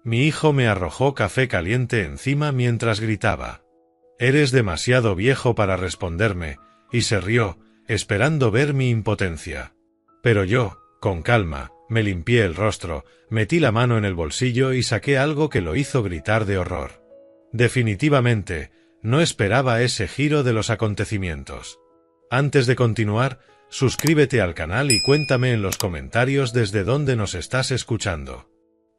Mi hijo me arrojó café caliente encima mientras gritaba. «Eres demasiado viejo para responderme», y se rió, esperando ver mi impotencia. Pero yo, con calma, me limpié el rostro, metí la mano en el bolsillo y saqué algo que lo hizo gritar de horror. Definitivamente, no esperaba ese giro de los acontecimientos. Antes de continuar, suscríbete al canal y cuéntame en los comentarios desde dónde nos estás escuchando.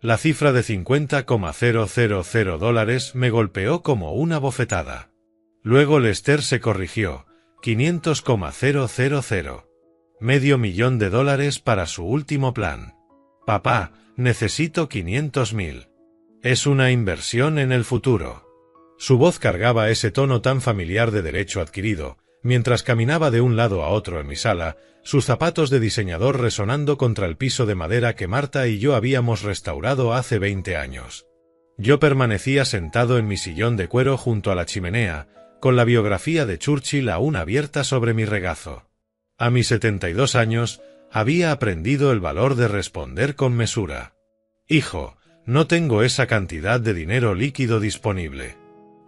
La cifra de $50,000 me golpeó como una bofetada. Luego Lester se corrigió, $500,000. $500,000 para su último plan. Papá, necesito 500,000. Es una inversión en el futuro. Su voz cargaba ese tono tan familiar de derecho adquirido, mientras caminaba de un lado a otro en mi sala, sus zapatos de diseñador resonando contra el piso de madera que Marta y yo habíamos restaurado hace 20 años. Yo permanecía sentado en mi sillón de cuero junto a la chimenea, con la biografía de Churchill aún abierta sobre mi regazo. A mis 72 años, había aprendido el valor de responder con mesura. «Hijo, no tengo esa cantidad de dinero líquido disponible».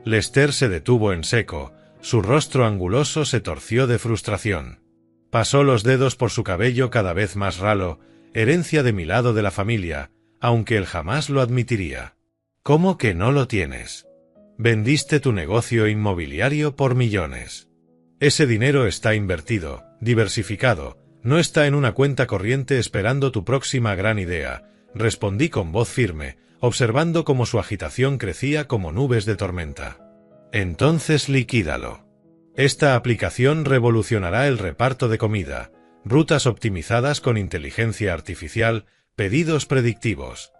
Lester se detuvo en seco, su rostro anguloso se torció de frustración. Pasó los dedos por su cabello cada vez más ralo, herencia de mi lado de la familia, aunque él jamás lo admitiría. «¿Cómo que no lo tienes? Vendiste tu negocio inmobiliario por millones. Ese dinero está invertido, diversificado, no está en una cuenta corriente esperando tu próxima gran idea», respondí con voz firme, observando cómo su agitación crecía como nubes de tormenta. «Entonces liquídalo. Esta aplicación revolucionará el reparto de comida, rutas optimizadas con inteligencia artificial, pedidos predictivos».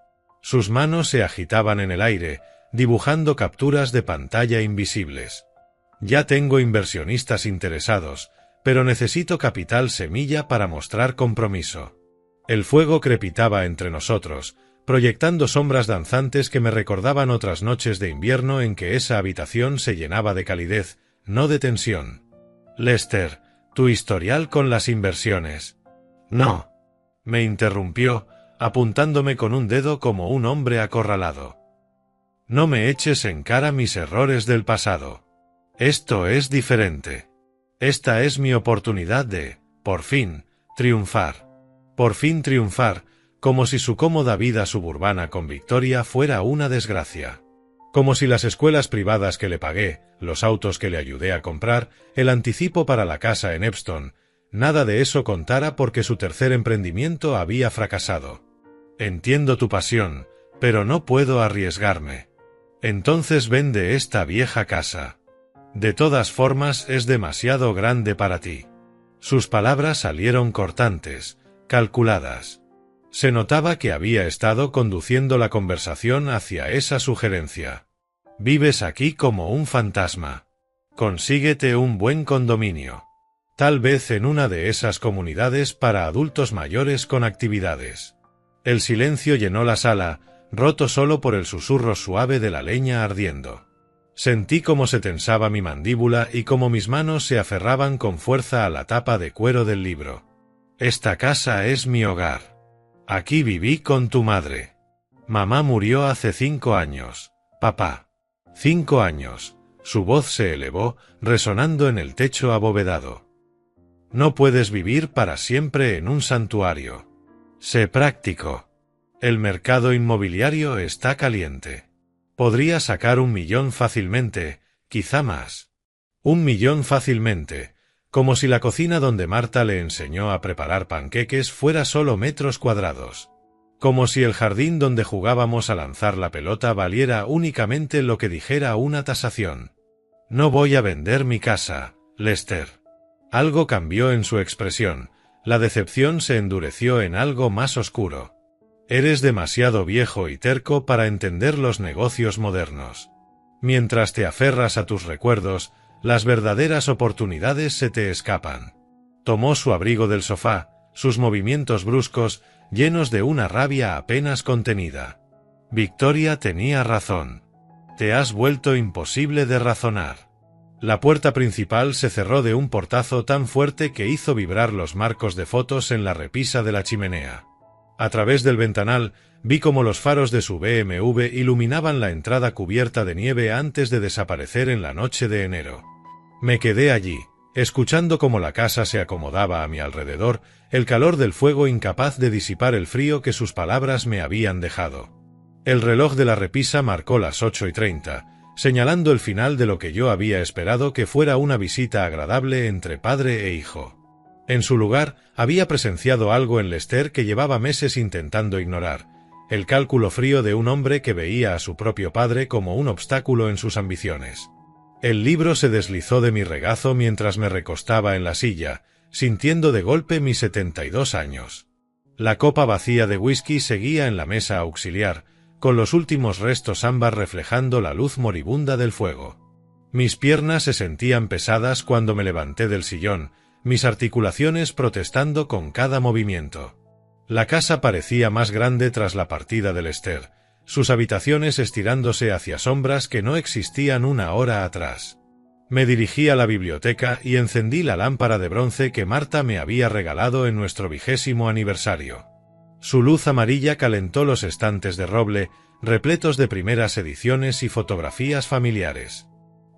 Sus manos se agitaban en el aire, dibujando capturas de pantalla invisibles. «Ya tengo inversionistas interesados, pero necesito capital semilla para mostrar compromiso». El fuego crepitaba entre nosotros, proyectando sombras danzantes que me recordaban otras noches de invierno en que esa habitación se llenaba de calidez, no de tensión. «Lester, tu historial con las inversiones». «No», me interrumpió, apuntándome con un dedo como un hombre acorralado. «No me eches en cara mis errores del pasado. Esto es diferente. Esta es mi oportunidad de, por fin, triunfar. Por fin triunfar, como si su cómoda vida suburbana con Victoria fuera una desgracia. Como si las escuelas privadas que le pagué, los autos que le ayudé a comprar, el anticipo para la casa en Epsom, nada de eso contara porque su tercer emprendimiento había fracasado. Entiendo tu pasión, pero no puedo arriesgarme. Entonces vende esta vieja casa. De todas formas es demasiado grande para ti». Sus palabras salieron cortantes, calculadas. Se notaba que había estado conduciendo la conversación hacia esa sugerencia. «Vives aquí como un fantasma. Consíguete un buen condominio. Tal vez en una de esas comunidades para adultos mayores con actividades». El silencio llenó la sala, roto solo por el susurro suave de la leña ardiendo. Sentí cómo se tensaba mi mandíbula y cómo mis manos se aferraban con fuerza a la tapa de cuero del libro. «Esta casa es mi hogar. Aquí viví con tu madre. Mamá murió hace 5 años, papá». 5 años. Su voz se elevó, resonando en el techo abovedado. «No puedes vivir para siempre en un santuario. Sé práctico. El mercado inmobiliario está caliente. Podría sacar 1 millón fácilmente, quizá más. 1 millón fácilmente, como si la cocina donde Marta le enseñó a preparar panqueques fuera solo metros cuadrados. Como si el jardín donde jugábamos a lanzar la pelota valiera únicamente lo que dijera una tasación. «No voy a vender mi casa, Lester». Algo cambió en su expresión, la decepción se endureció en algo más oscuro. «Eres demasiado viejo y terco para entender los negocios modernos. Mientras te aferras a tus recuerdos, las verdaderas oportunidades se te escapan». Tomó su abrigo del sofá, sus movimientos bruscos, llenos de una rabia apenas contenida. «Victoria tenía razón. Te has vuelto imposible de razonar». La puerta principal se cerró de un portazo tan fuerte que hizo vibrar los marcos de fotos en la repisa de la chimenea. A través del ventanal vi cómo los faros de su BMW iluminaban la entrada cubierta de nieve antes de desaparecer en la noche de enero. Me quedé allí, escuchando cómo la casa se acomodaba a mi alrededor, el calor del fuego incapaz de disipar el frío que sus palabras me habían dejado. El reloj de la repisa marcó las 8:30, señalando el final de lo que yo había esperado que fuera una visita agradable entre padre e hijo. En su lugar, había presenciado algo en Lester que llevaba meses intentando ignorar, el cálculo frío de un hombre que veía a su propio padre como un obstáculo en sus ambiciones. El libro se deslizó de mi regazo mientras me recostaba en la silla, sintiendo de golpe mis 72 años. La copa vacía de whisky seguía en la mesa auxiliar, con los últimos restos ámbar reflejando la luz moribunda del fuego. Mis piernas se sentían pesadas cuando me levanté del sillón, mis articulaciones protestando con cada movimiento. La casa parecía más grande tras la partida de Lester, sus habitaciones estirándose hacia sombras que no existían una hora atrás. Me dirigí a la biblioteca y encendí la lámpara de bronce que Marta me había regalado en nuestro 20º aniversario. Su luz amarilla calentó los estantes de roble, repletos de primeras ediciones y fotografías familiares.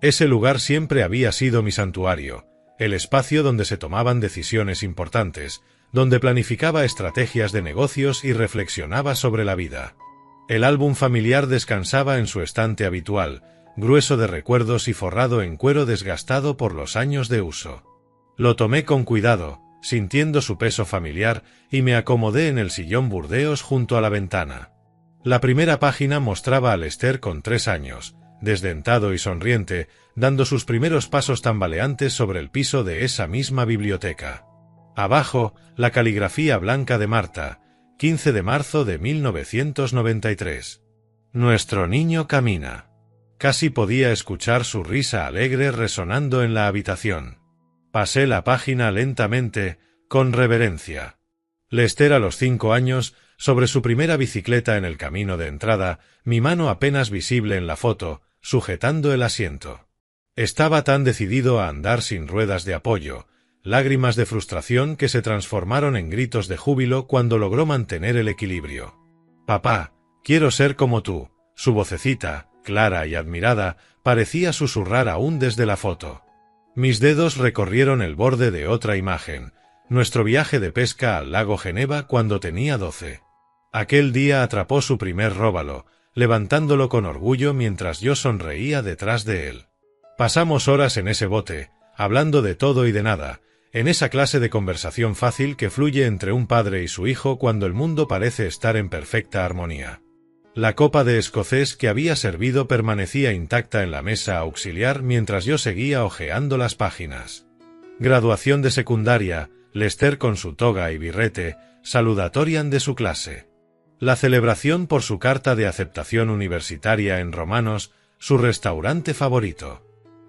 Ese lugar siempre había sido mi santuario, el espacio donde se tomaban decisiones importantes, donde planificaba estrategias de negocios y reflexionaba sobre la vida. El álbum familiar descansaba en su estante habitual, grueso de recuerdos y forrado en cuero desgastado por los años de uso. Lo tomé con cuidado, sintiendo su peso familiar, y me acomodé en el sillón burdeos junto a la ventana. La primera página mostraba a Lester con 3 años, desdentado y sonriente, dando sus primeros pasos tambaleantes sobre el piso de esa misma biblioteca. Abajo, la caligrafía blanca de Marta, 15 de marzo de 1993. Nuestro niño camina. Casi podía escuchar su risa alegre resonando en la habitación. Pasé la página lentamente, con reverencia. Lester a los 5 años, sobre su primera bicicleta en el camino de entrada, mi mano apenas visible en la foto, sujetando el asiento. Estaba tan decidido a andar sin ruedas de apoyo, lágrimas de frustración que se transformaron en gritos de júbilo cuando logró mantener el equilibrio. «Papá, quiero ser como tú», su vocecita, clara y admirada, parecía susurrar aún desde la foto. Mis dedos recorrieron el borde de otra imagen, nuestro viaje de pesca al lago Geneva cuando tenía 12. Aquel día atrapó su primer róbalo, levantándolo con orgullo mientras yo sonreía detrás de él. Pasamos horas en ese bote, hablando de todo y de nada, en esa clase de conversación fácil que fluye entre un padre y su hijo cuando el mundo parece estar en perfecta armonía. La copa de escocés que había servido permanecía intacta en la mesa auxiliar mientras yo seguía hojeando las páginas. Graduación de secundaria, Lester con su toga y birrete, salutatorian de su clase. La celebración por su carta de aceptación universitaria en Romanos, su restaurante favorito.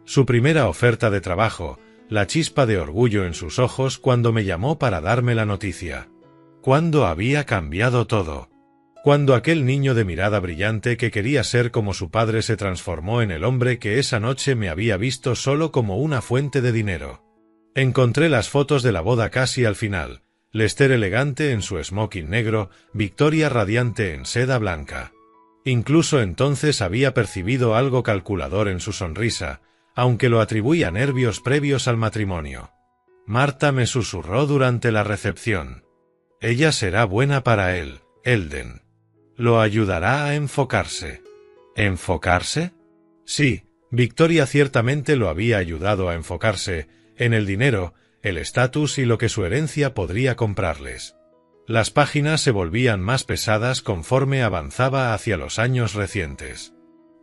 Su primera oferta de trabajo, la chispa de orgullo en sus ojos cuando me llamó para darme la noticia. ¿Cuándo había cambiado todo? Cuando aquel niño de mirada brillante que quería ser como su padre se transformó en el hombre que esa noche me había visto solo como una fuente de dinero. Encontré las fotos de la boda casi al final, Lester elegante en su smoking negro, Victoria radiante en seda blanca. Incluso entonces había percibido algo calculador en su sonrisa, aunque lo atribuí a nervios previos al matrimonio. Marta me susurró durante la recepción. Ella será buena para él, Elden. Lo ayudará a enfocarse. ¿Enfocarse? Sí, Victoria ciertamente lo había ayudado a enfocarse, en el dinero, el estatus y lo que su herencia podría comprarles. Las páginas se volvían más pesadas conforme avanzaba hacia los años recientes.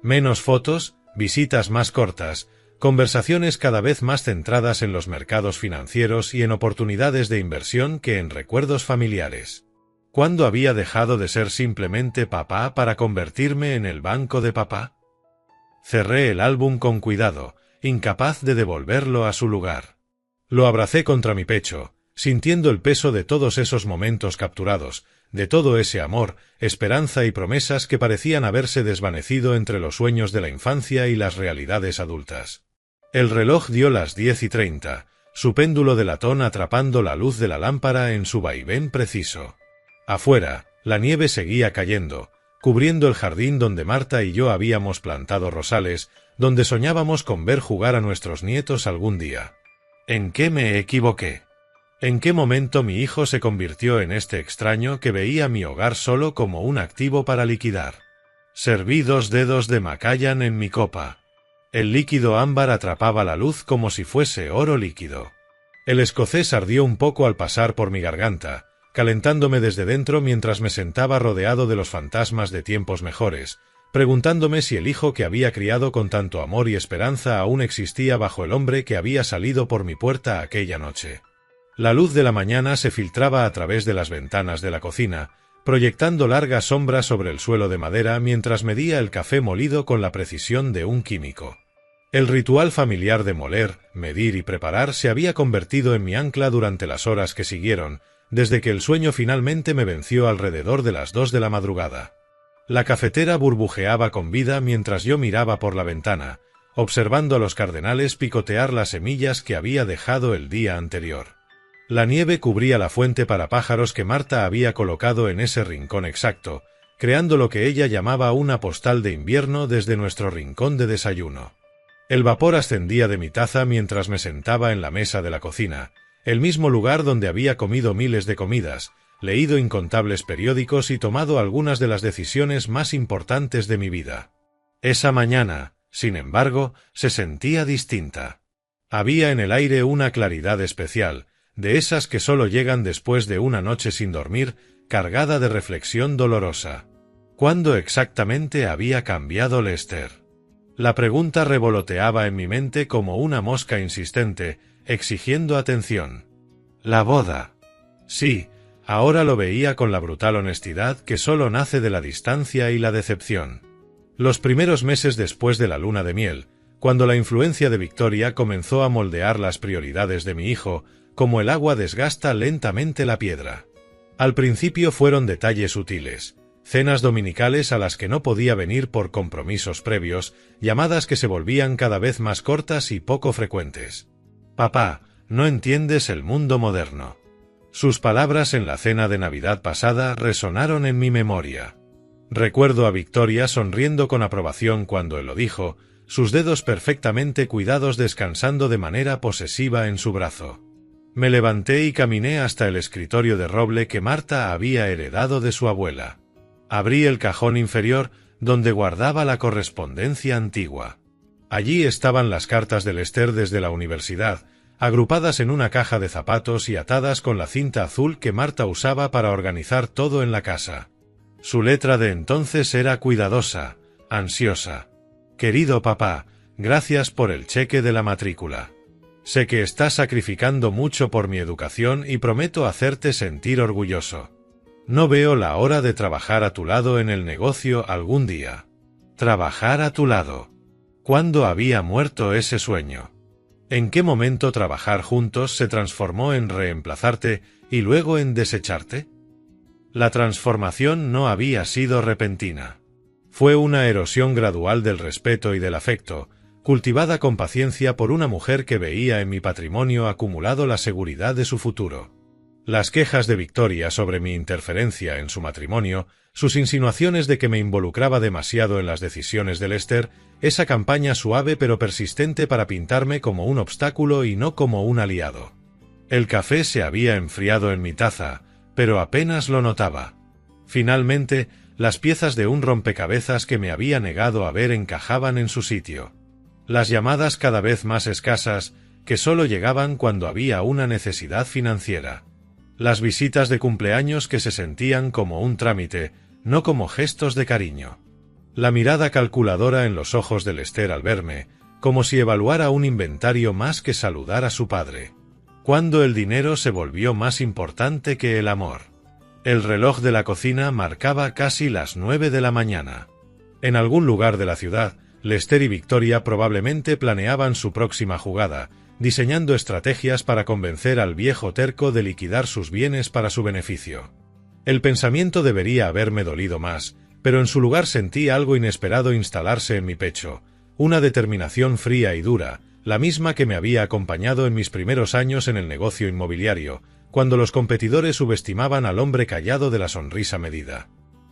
Menos fotos, visitas más cortas, conversaciones cada vez más centradas en los mercados financieros y en oportunidades de inversión que en recuerdos familiares. ¿Cuándo había dejado de ser simplemente papá para convertirme en el banco de papá? Cerré el álbum con cuidado, incapaz de devolverlo a su lugar. Lo abracé contra mi pecho, sintiendo el peso de todos esos momentos capturados, de todo ese amor, esperanza y promesas que parecían haberse desvanecido entre los sueños de la infancia y las realidades adultas. El reloj dio las 10:30, su péndulo de latón atrapando la luz de la lámpara en su vaivén preciso. Afuera, la nieve seguía cayendo, cubriendo el jardín donde Marta y yo habíamos plantado rosales, donde soñábamos con ver jugar a nuestros nietos algún día. ¿En qué me equivoqué? ¿En qué momento mi hijo se convirtió en este extraño que veía mi hogar solo como un activo para liquidar? Serví 2 dedos de Macallan en mi copa. El líquido ámbar atrapaba la luz como si fuese oro líquido. El escocés ardió un poco al pasar por mi garganta, calentándome desde dentro mientras me sentaba rodeado de los fantasmas de tiempos mejores, preguntándome si el hijo que había criado con tanto amor y esperanza aún existía bajo el hombre que había salido por mi puerta aquella noche. La luz de la mañana se filtraba a través de las ventanas de la cocina, proyectando largas sombras sobre el suelo de madera mientras medía el café molido con la precisión de un químico. El ritual familiar de moler, medir y preparar se había convertido en mi ancla durante las horas que siguieron, desde que el sueño finalmente me venció alrededor de las 2 de la madrugada. La cafetera burbujeaba con vida mientras yo miraba por la ventana, observando a los cardenales picotear las semillas que había dejado el día anterior. La nieve cubría la fuente para pájaros que Marta había colocado en ese rincón exacto, creando lo que ella llamaba una postal de invierno desde nuestro rincón de desayuno. El vapor ascendía de mi taza mientras me sentaba en la mesa de la cocina, el mismo lugar donde había comido miles de comidas, leído incontables periódicos y tomado algunas de las decisiones más importantes de mi vida. Esa mañana, sin embargo, se sentía distinta. Había en el aire una claridad especial, de esas que solo llegan después de una noche sin dormir, cargada de reflexión dolorosa. ¿Cuándo exactamente había cambiado Lester? La pregunta revoloteaba en mi mente como una mosca insistente, exigiendo atención. La boda. Sí, ahora lo veía con la brutal honestidad que solo nace de la distancia y la decepción. Los primeros meses después de la luna de miel, cuando la influencia de Victoria comenzó a moldear las prioridades de mi hijo, como el agua desgasta lentamente la piedra. Al principio fueron detalles sutiles, cenas dominicales a las que no podía venir por compromisos previos, llamadas que se volvían cada vez más cortas y poco frecuentes. «Papá, no entiendes el mundo moderno». Sus palabras en la cena de Navidad pasada resonaron en mi memoria. Recuerdo a Victoria sonriendo con aprobación cuando él lo dijo, sus dedos perfectamente cuidados descansando de manera posesiva en su brazo. Me levanté y caminé hasta el escritorio de roble que Marta había heredado de su abuela. Abrí el cajón inferior, donde guardaba la correspondencia antigua. Allí estaban las cartas de Lester desde la universidad, agrupadas en una caja de zapatos y atadas con la cinta azul que Marta usaba para organizar todo en la casa. Su letra de entonces era cuidadosa, ansiosa. «Querido papá, gracias por el cheque de la matrícula. Sé que estás sacrificando mucho por mi educación y prometo hacerte sentir orgulloso. No veo la hora de trabajar a tu lado en el negocio algún día». Trabajar a tu lado. ¿Cuándo había muerto ese sueño? ¿En qué momento trabajar juntos se transformó en reemplazarte y luego en desecharte? La transformación no había sido repentina. Fue una erosión gradual del respeto y del afecto, cultivada con paciencia por una mujer que veía en mi patrimonio acumulado la seguridad de su futuro. Las quejas de Victoria sobre mi interferencia en su matrimonio, sus insinuaciones de que me involucraba demasiado en las decisiones de Lester, esa campaña suave pero persistente para pintarme como un obstáculo y no como un aliado. El café se había enfriado en mi taza, pero apenas lo notaba. Finalmente, las piezas de un rompecabezas que me había negado a ver encajaban en su sitio. Las llamadas cada vez más escasas, que solo llegaban cuando había una necesidad financiera. Las visitas de cumpleaños que se sentían como un trámite, no como gestos de cariño. La mirada calculadora en los ojos de Lester al verme, como si evaluara un inventario más que saludar a su padre. Cuando el dinero se volvió más importante que el amor. El reloj de la cocina marcaba casi las 9 de la mañana. En algún lugar de la ciudad, Lester y Victoria probablemente planeaban su próxima jugada, diseñando estrategias para convencer al viejo terco de liquidar sus bienes para su beneficio. El pensamiento debería haberme dolido más, pero en su lugar sentí algo inesperado instalarse en mi pecho, una determinación fría y dura, la misma que me había acompañado en mis primeros años en el negocio inmobiliario, cuando los competidores subestimaban al hombre callado de la sonrisa medida.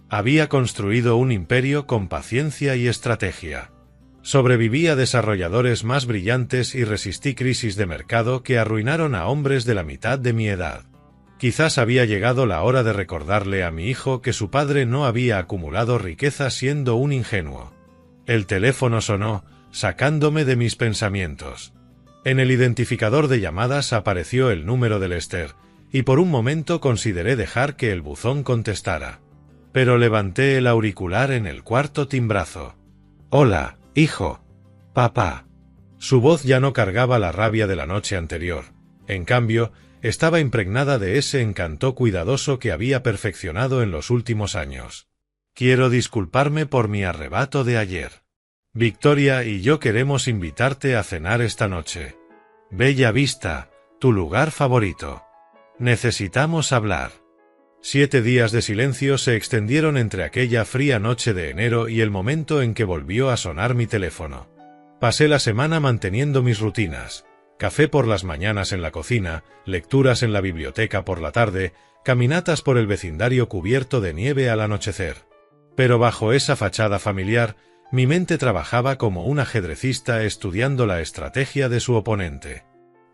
Había construido un imperio con paciencia y estrategia. Sobreviví a desarrolladores más brillantes y resistí crisis de mercado que arruinaron a hombres de la mitad de mi edad. Quizás había llegado la hora de recordarle a mi hijo que su padre no había acumulado riqueza siendo un ingenuo. El teléfono sonó, sacándome de mis pensamientos. En el identificador de llamadas apareció el número de Lester, y por un momento consideré dejar que el buzón contestara. Pero levanté el auricular en el cuarto timbrazo. «Hola, hijo. Papá». Su voz ya no cargaba la rabia de la noche anterior. En cambio, estaba impregnada de ese encanto cuidadoso que había perfeccionado en los últimos años. «Quiero disculparme por mi arrebato de ayer. Victoria y yo queremos invitarte a cenar esta noche. Bella Vista, tu lugar favorito. Necesitamos hablar». 7 días de silencio se extendieron entre aquella fría noche de enero y el momento en que volvió a sonar mi teléfono. Pasé la semana manteniendo mis rutinas: café por las mañanas en la cocina, lecturas en la biblioteca por la tarde, caminatas por el vecindario cubierto de nieve al anochecer. Pero bajo esa fachada familiar, mi mente trabajaba como un ajedrecista estudiando la estrategia de su oponente.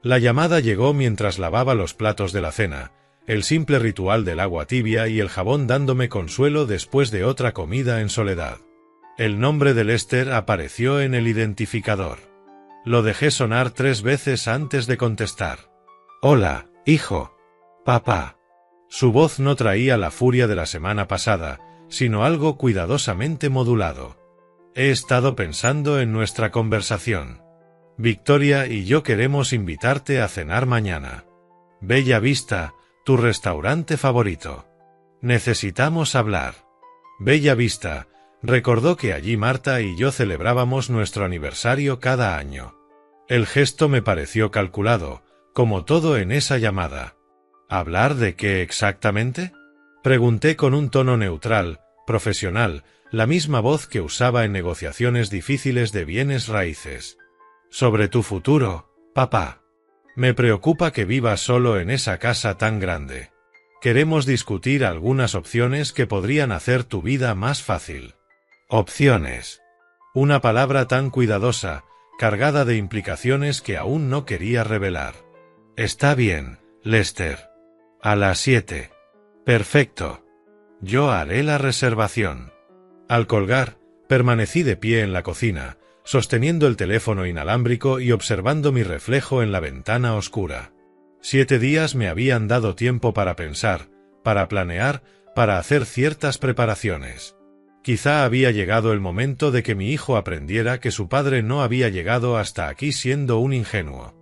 La llamada llegó mientras lavaba los platos de la cena, el simple ritual del agua tibia y el jabón dándome consuelo después de otra comida en soledad. El nombre de Lester apareció en el identificador. Lo dejé sonar 3 veces antes de contestar. «Hola, hijo. Papá». Su voz no traía la furia de la semana pasada, sino algo cuidadosamente modulado. «He estado pensando en nuestra conversación. Victoria y yo queremos invitarte a cenar mañana. Bella Vista, tu restaurante favorito. Necesitamos hablar». Bella Vista, recordó que allí Marta y yo celebrábamos nuestro aniversario cada año. El gesto me pareció calculado, como todo en esa llamada. «¿Hablar de qué exactamente?», pregunté con un tono neutral, profesional, la misma voz que usaba en negociaciones difíciles de bienes raíces. «Sobre tu futuro, papá. Me preocupa que vivas solo en esa casa tan grande. Queremos discutir algunas opciones que podrían hacer tu vida más fácil». «Opciones». Una palabra tan cuidadosa, cargada de implicaciones que aún no quería revelar. «Está bien, Lester. A las 7. Perfecto. Yo haré la reservación». Al colgar, permanecí de pie en la cocina, sosteniendo el teléfono inalámbrico y observando mi reflejo en la ventana oscura. 7 días me habían dado tiempo para pensar, para planear, para hacer ciertas preparaciones. Quizá había llegado el momento de que mi hijo aprendiera que su padre no había llegado hasta aquí siendo un ingenuo.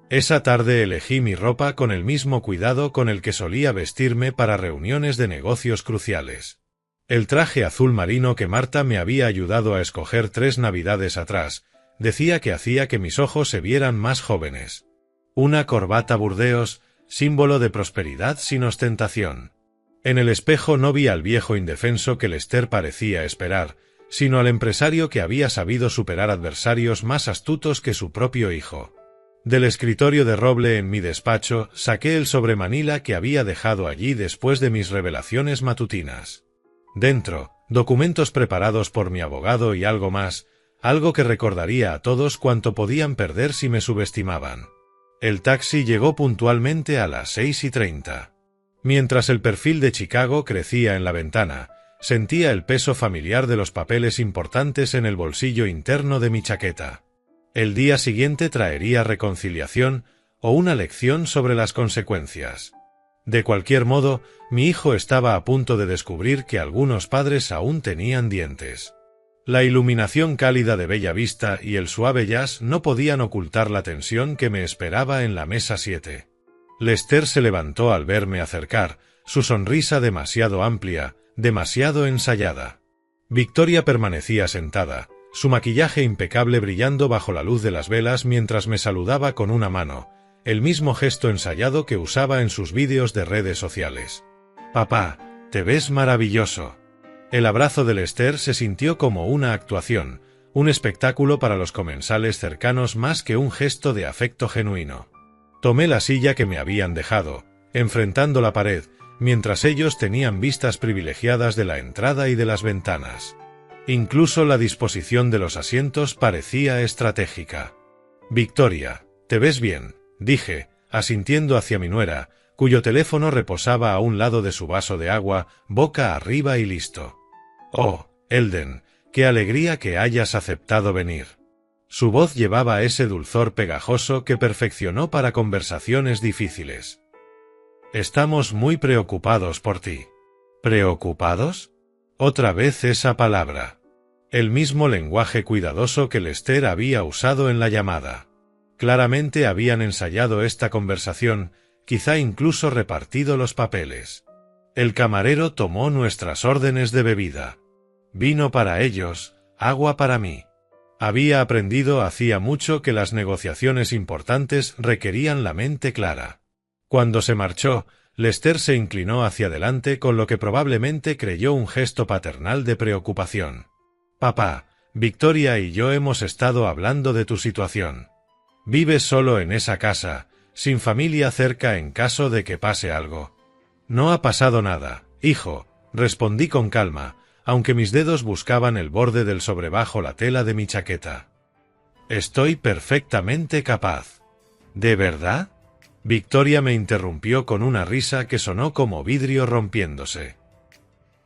Esa tarde elegí mi ropa con el mismo cuidado con el que solía vestirme para reuniones de negocios cruciales. El traje azul marino que Marta me había ayudado a escoger 3 navidades atrás, decía que hacía que mis ojos se vieran más jóvenes. Una corbata Burdeos, símbolo de prosperidad sin ostentación. En el espejo no vi al viejo indefenso que Lester parecía esperar, sino al empresario que había sabido superar adversarios más astutos que su propio hijo. Del escritorio de roble en mi despacho saqué el sobremanila que había dejado allí después de mis revelaciones matutinas. Dentro, documentos preparados por mi abogado y algo más, algo que recordaría a todos cuanto podían perder si me subestimaban. El taxi llegó puntualmente a las 6:30. Mientras el perfil de Chicago crecía en la ventana, sentía el peso familiar de los papeles importantes en el bolsillo interno de mi chaqueta. El día siguiente traería reconciliación o una lección sobre las consecuencias. De cualquier modo, mi hijo estaba a punto de descubrir que algunos padres aún tenían dientes. La iluminación cálida de Bella Vista y el suave jazz no podían ocultar la tensión que me esperaba en la mesa 7. Lester se levantó al verme acercar, su sonrisa demasiado amplia, demasiado ensayada. Victoria permanecía sentada, su maquillaje impecable brillando bajo la luz de las velas mientras me saludaba con una mano, el mismo gesto ensayado que usaba en sus vídeos de redes sociales. «Papá, te ves maravilloso». El abrazo de Lester se sintió como una actuación, un espectáculo para los comensales cercanos más que un gesto de afecto genuino. Tomé la silla que me habían dejado, enfrentando la pared, mientras ellos tenían vistas privilegiadas de la entrada y de las ventanas. Incluso la disposición de los asientos parecía estratégica. «Victoria, ¿te ves bien?», dije, asintiendo hacia mi nuera, cuyo teléfono reposaba a un lado de su vaso de agua, boca arriba y listo. «Oh, Elden, qué alegría que hayas aceptado venir». Su voz llevaba ese dulzor pegajoso que perfeccionó para conversaciones difíciles. «Estamos muy preocupados por ti». «¿Preocupados?». Otra vez esa palabra. El mismo lenguaje cuidadoso que Lester había usado en la llamada. Claramente habían ensayado esta conversación, quizá incluso repartido los papeles. El camarero tomó nuestras órdenes de bebida. Vino para ellos, agua para mí. Había aprendido hacía mucho que las negociaciones importantes requerían la mente clara. Cuando se marchó, Lester se inclinó hacia adelante con lo que probablemente creyó un gesto paternal de preocupación. «Papá, Victoria y yo hemos estado hablando de tu situación. Vives solo en esa casa, sin familia cerca en caso de que pase algo». «No ha pasado nada, hijo», respondí con calma, aunque mis dedos buscaban el borde del sobre bajo la tela de mi chaqueta. «Estoy perfectamente capaz». «¿De verdad?». Victoria me interrumpió con una risa que sonó como vidrio rompiéndose.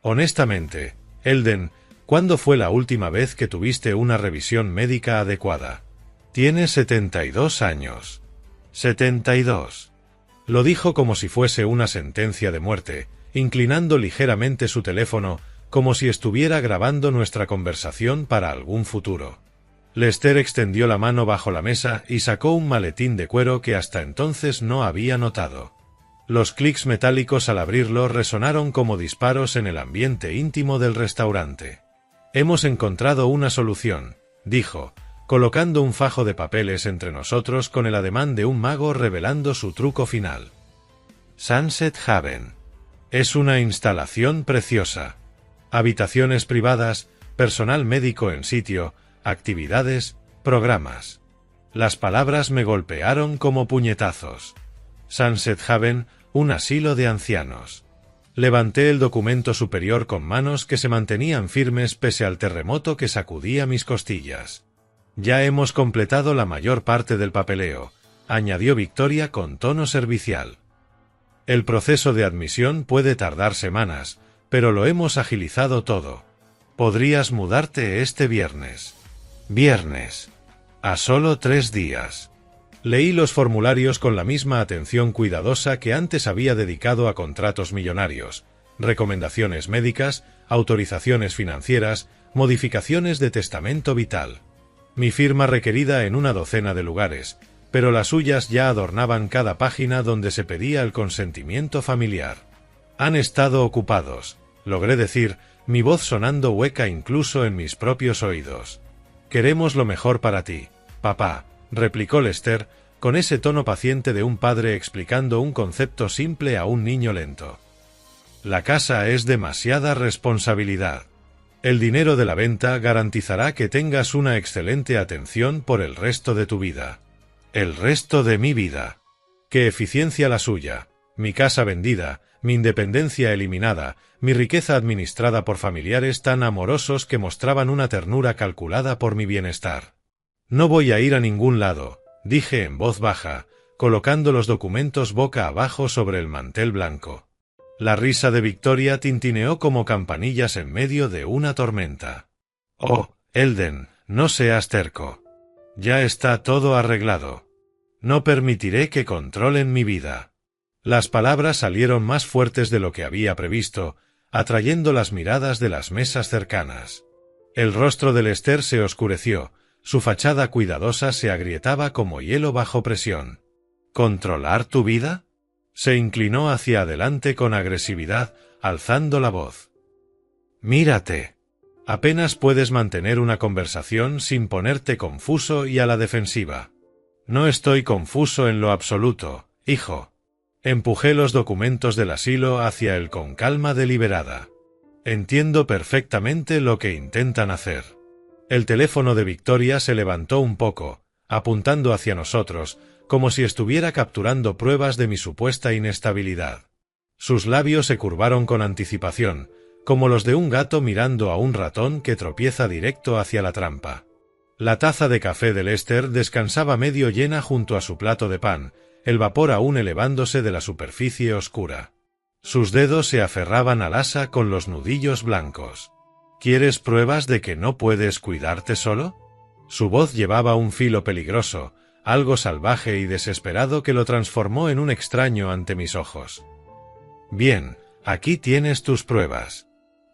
«Honestamente, Elden, ¿cuándo fue la última vez que tuviste una revisión médica adecuada?». «Tiene 72 años». «72». Lo dijo como si fuese una sentencia de muerte, inclinando ligeramente su teléfono, como si estuviera grabando nuestra conversación para algún futuro. Lester extendió la mano bajo la mesa y sacó un maletín de cuero que hasta entonces no había notado. Los clics metálicos al abrirlo resonaron como disparos en el ambiente íntimo del restaurante. «Hemos encontrado una solución», dijo, colocando un fajo de papeles entre nosotros con el ademán de un mago revelando su truco final. «Sunset Haven. Es una instalación preciosa. Habitaciones privadas, personal médico en sitio, actividades, programas». Las palabras me golpearon como puñetazos. Sunset Haven, un asilo de ancianos. Levanté el documento superior con manos que se mantenían firmes pese al terremoto que sacudía mis costillas. «Ya hemos completado la mayor parte del papeleo», añadió Victoria con tono servicial. «El proceso de admisión puede tardar semanas, pero lo hemos agilizado todo. Podrías mudarte este viernes». «Viernes. A solo 3 días». Leí los formularios con la misma atención cuidadosa que antes había dedicado a contratos millonarios, recomendaciones médicas, autorizaciones financieras, modificaciones de testamento vital. Mi firma requerida en una docena de lugares, pero las suyas ya adornaban cada página donde se pedía el consentimiento familiar. «Han estado ocupados», logré decir, mi voz sonando hueca incluso en mis propios oídos. «Queremos lo mejor para ti, papá», replicó Lester, con ese tono paciente de un padre explicando un concepto simple a un niño lento. «La casa es demasiada responsabilidad. El dinero de la venta garantizará que tengas una excelente atención por el resto de tu vida». «El resto de mi vida». «Qué eficiencia la suya. Mi casa vendida, mi independencia eliminada, mi riqueza administrada por familiares tan amorosos que mostraban una ternura calculada por mi bienestar». «No voy a ir a ningún lado», dije en voz baja, colocando los documentos boca abajo sobre el mantel blanco. La risa de Victoria tintineó como campanillas en medio de una tormenta. «Oh, Elden, no seas terco. Ya está todo arreglado. No permitiré que controlen mi vida». Las palabras salieron más fuertes de lo que había previsto, atrayendo las miradas de las mesas cercanas. El rostro de Lester se oscureció, su fachada cuidadosa se agrietaba como hielo bajo presión. «¿Controlar tu vida?». Se inclinó hacia adelante con agresividad, alzando la voz. «Mírate. Apenas puedes mantener una conversación sin ponerte confuso y a la defensiva». «No estoy confuso en lo absoluto, hijo». Empujé los documentos del asilo hacia él con calma deliberada. «Entiendo perfectamente lo que intentan hacer». El teléfono de Victoria se levantó un poco, apuntando hacia nosotros, como si estuviera capturando pruebas de mi supuesta inestabilidad. Sus labios se curvaron con anticipación, como los de un gato mirando a un ratón que tropieza directo hacia la trampa. La taza de café de Lester descansaba medio llena junto a su plato de pan, el vapor aún elevándose de la superficie oscura. Sus dedos se aferraban al asa con los nudillos blancos. ¿Quieres pruebas de que no puedes cuidarte solo? Su voz llevaba un filo peligroso, algo salvaje y desesperado que lo transformó en un extraño ante mis ojos. Bien, aquí tienes tus pruebas.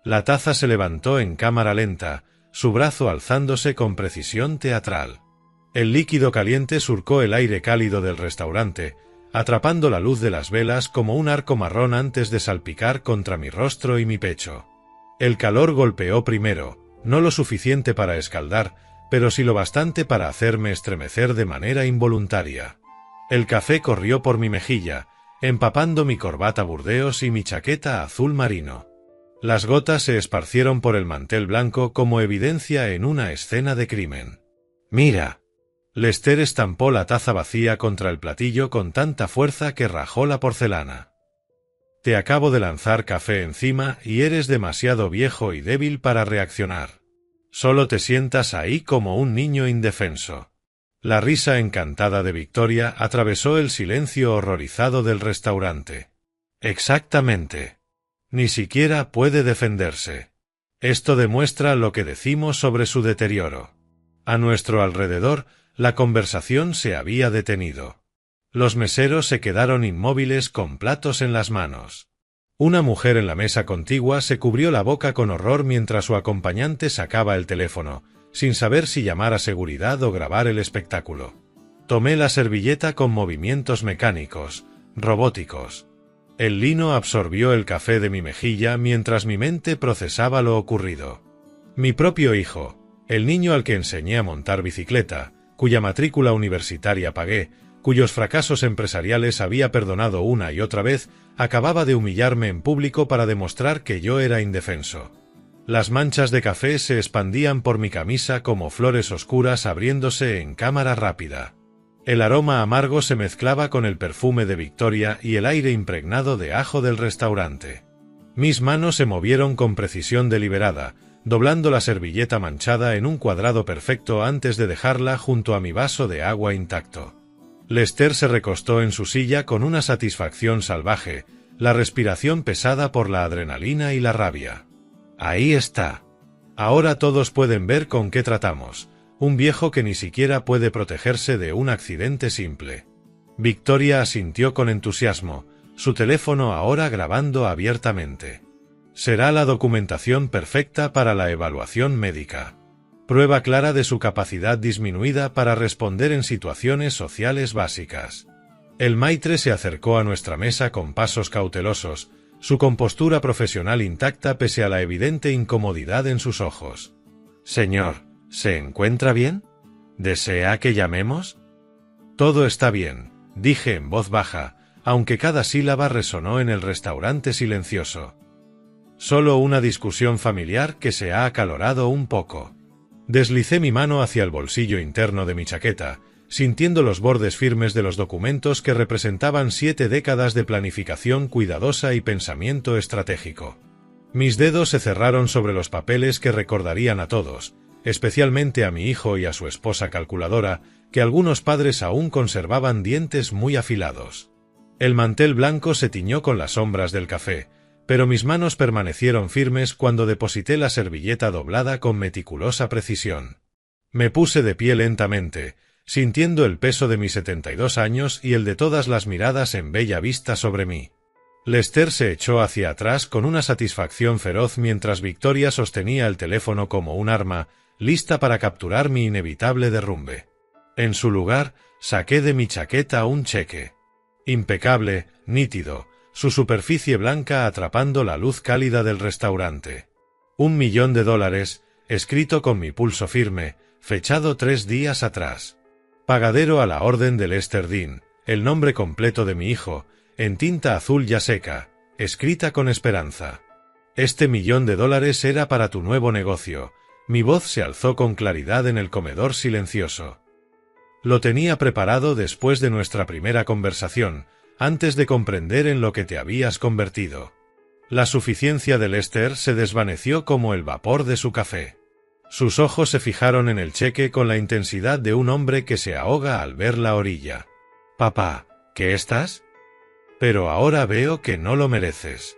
La taza se levantó en cámara lenta, su brazo alzándose con precisión teatral. El líquido caliente surcó el aire cálido del restaurante, atrapando la luz de las velas como un arco marrón antes de salpicar contra mi rostro y mi pecho. El calor golpeó primero, no lo suficiente para escaldar, pero sí lo bastante para hacerme estremecer de manera involuntaria. El café corrió por mi mejilla, empapando mi corbata burdeos y mi chaqueta azul marino. Las gotas se esparcieron por el mantel blanco como evidencia en una escena de crimen. «Mira». Lester estampó la taza vacía contra el platillo con tanta fuerza que rajó la porcelana. Te acabo de lanzar café encima y eres demasiado viejo y débil para reaccionar. Solo te sientas ahí como un niño indefenso. La risa encantada de Victoria atravesó el silencio horrorizado del restaurante. Exactamente. Ni siquiera puede defenderse. Esto demuestra lo que decimos sobre su deterioro. A nuestro alrededor, la conversación se había detenido. Los meseros se quedaron inmóviles con platos en las manos. Una mujer en la mesa contigua se cubrió la boca con horror mientras su acompañante sacaba el teléfono, sin saber si llamar a seguridad o grabar el espectáculo. Tomé la servilleta con movimientos mecánicos, robóticos. El lino absorbió el café de mi mejilla mientras mi mente procesaba lo ocurrido. Mi propio hijo, el niño al que enseñé a montar bicicleta, cuya matrícula universitaria pagué, cuyos fracasos empresariales había perdonado una y otra vez, acababa de humillarme en público para demostrar que yo era indefenso. Las manchas de café se expandían por mi camisa como flores oscuras abriéndose en cámara rápida. El aroma amargo se mezclaba con el perfume de Victoria y el aire impregnado de ajo del restaurante. Mis manos se movieron con precisión deliberada, doblando la servilleta manchada en un cuadrado perfecto antes de dejarla junto a mi vaso de agua intacto. Lester se recostó en su silla con una satisfacción salvaje, la respiración pesada por la adrenalina y la rabia. Ahí está. Ahora todos pueden ver con qué tratamos. Un viejo que ni siquiera puede protegerse de un accidente simple. Victoria asintió con entusiasmo, su teléfono ahora grabando abiertamente. Será la documentación perfecta para la evaluación médica. Prueba clara de su capacidad disminuida para responder en situaciones sociales básicas. El maitre se acercó a nuestra mesa con pasos cautelosos, su compostura profesional intacta pese a la evidente incomodidad en sus ojos. «Señor, ¿se encuentra bien? ¿Desea que llamemos?» «Todo está bien», dije en voz baja, aunque cada sílaba resonó en el restaurante silencioso. «Solo una discusión familiar que se ha acalorado un poco». Deslicé mi mano hacia el bolsillo interno de mi chaqueta, sintiendo los bordes firmes de los documentos que representaban 7 décadas de planificación cuidadosa y pensamiento estratégico. Mis dedos se cerraron sobre los papeles que recordarían a todos, especialmente a mi hijo y a su esposa calculadora, que algunos padres aún conservaban dientes muy afilados. El mantel blanco se tiñó con las sombras del café, pero mis manos permanecieron firmes cuando deposité la servilleta doblada con meticulosa precisión. Me puse de pie lentamente, sintiendo el peso de mis 72 años y el de todas las miradas en bella vista sobre mí. Lester se echó hacia atrás con una satisfacción feroz mientras Victoria sostenía el teléfono como un arma, lista para capturar mi inevitable derrumbe. En su lugar, saqué de mi chaqueta un cheque. Impecable, nítido, su superficie blanca atrapando la luz cálida del restaurante. $1 millón, escrito con mi pulso firme, fechado 3 días atrás. Pagadero a la orden de Lester Dean, el nombre completo de mi hijo, en tinta azul ya seca, escrita con esperanza. Este $1 millón era para tu nuevo negocio. Mi voz se alzó con claridad en el comedor silencioso. Lo tenía preparado después de nuestra primera conversación, antes de comprender en lo que te habías convertido. La suficiencia de Lester se desvaneció como el vapor de su café. Sus ojos se fijaron en el cheque con la intensidad de un hombre que se ahoga al ver la orilla. «Papá, ¿qué estás?» «Pero ahora veo que no lo mereces».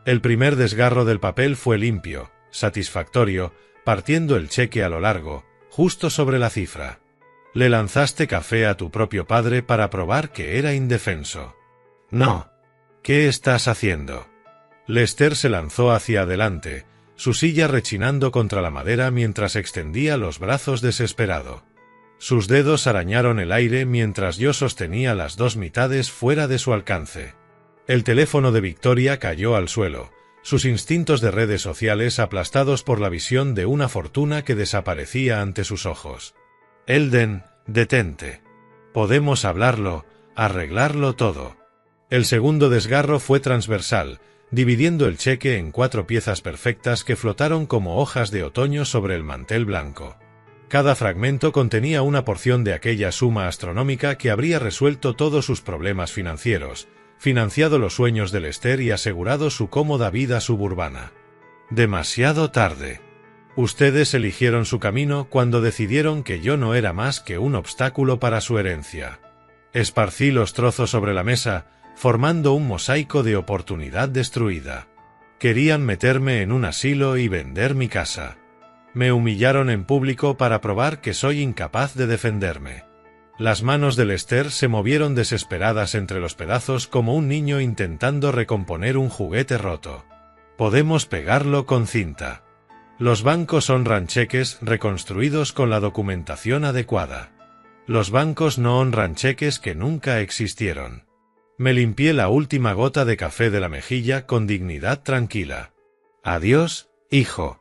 El primer desgarro del papel fue limpio, satisfactorio, partiendo el cheque a lo largo, justo sobre la cifra. «Le lanzaste café a tu propio padre para probar que era indefenso». «No». «¿Qué estás haciendo?» Lester se lanzó hacia adelante, su silla rechinando contra la madera mientras extendía los brazos desesperado. Sus dedos arañaron el aire mientras yo sostenía las dos mitades fuera de su alcance. El teléfono de Victoria cayó al suelo, sus instintos de redes sociales aplastados por la visión de una fortuna que desaparecía ante sus ojos. «Elden, detente. Podemos hablarlo, arreglarlo todo». El segundo desgarro fue transversal, dividiendo el cheque en 4 piezas perfectas que flotaron como hojas de otoño sobre el mantel blanco. Cada fragmento contenía una porción de aquella suma astronómica que habría resuelto todos sus problemas financieros, financiado los sueños de Lester y asegurado su cómoda vida suburbana. Demasiado tarde. Ustedes eligieron su camino cuando decidieron que yo no era más que un obstáculo para su herencia. Esparcí los trozos sobre la mesa, formando un mosaico de oportunidad destruida. Querían meterme en un asilo y vender mi casa. Me humillaron en público para probar que soy incapaz de defenderme. Las manos de Lester se movieron desesperadas entre los pedazos como un niño intentando recomponer un juguete roto. Podemos pegarlo con cinta. Los bancos honran cheques reconstruidos con la documentación adecuada. Los bancos no honran cheques que nunca existieron. Me limpié la última gota de café de la mejilla con dignidad tranquila. «Adiós, hijo».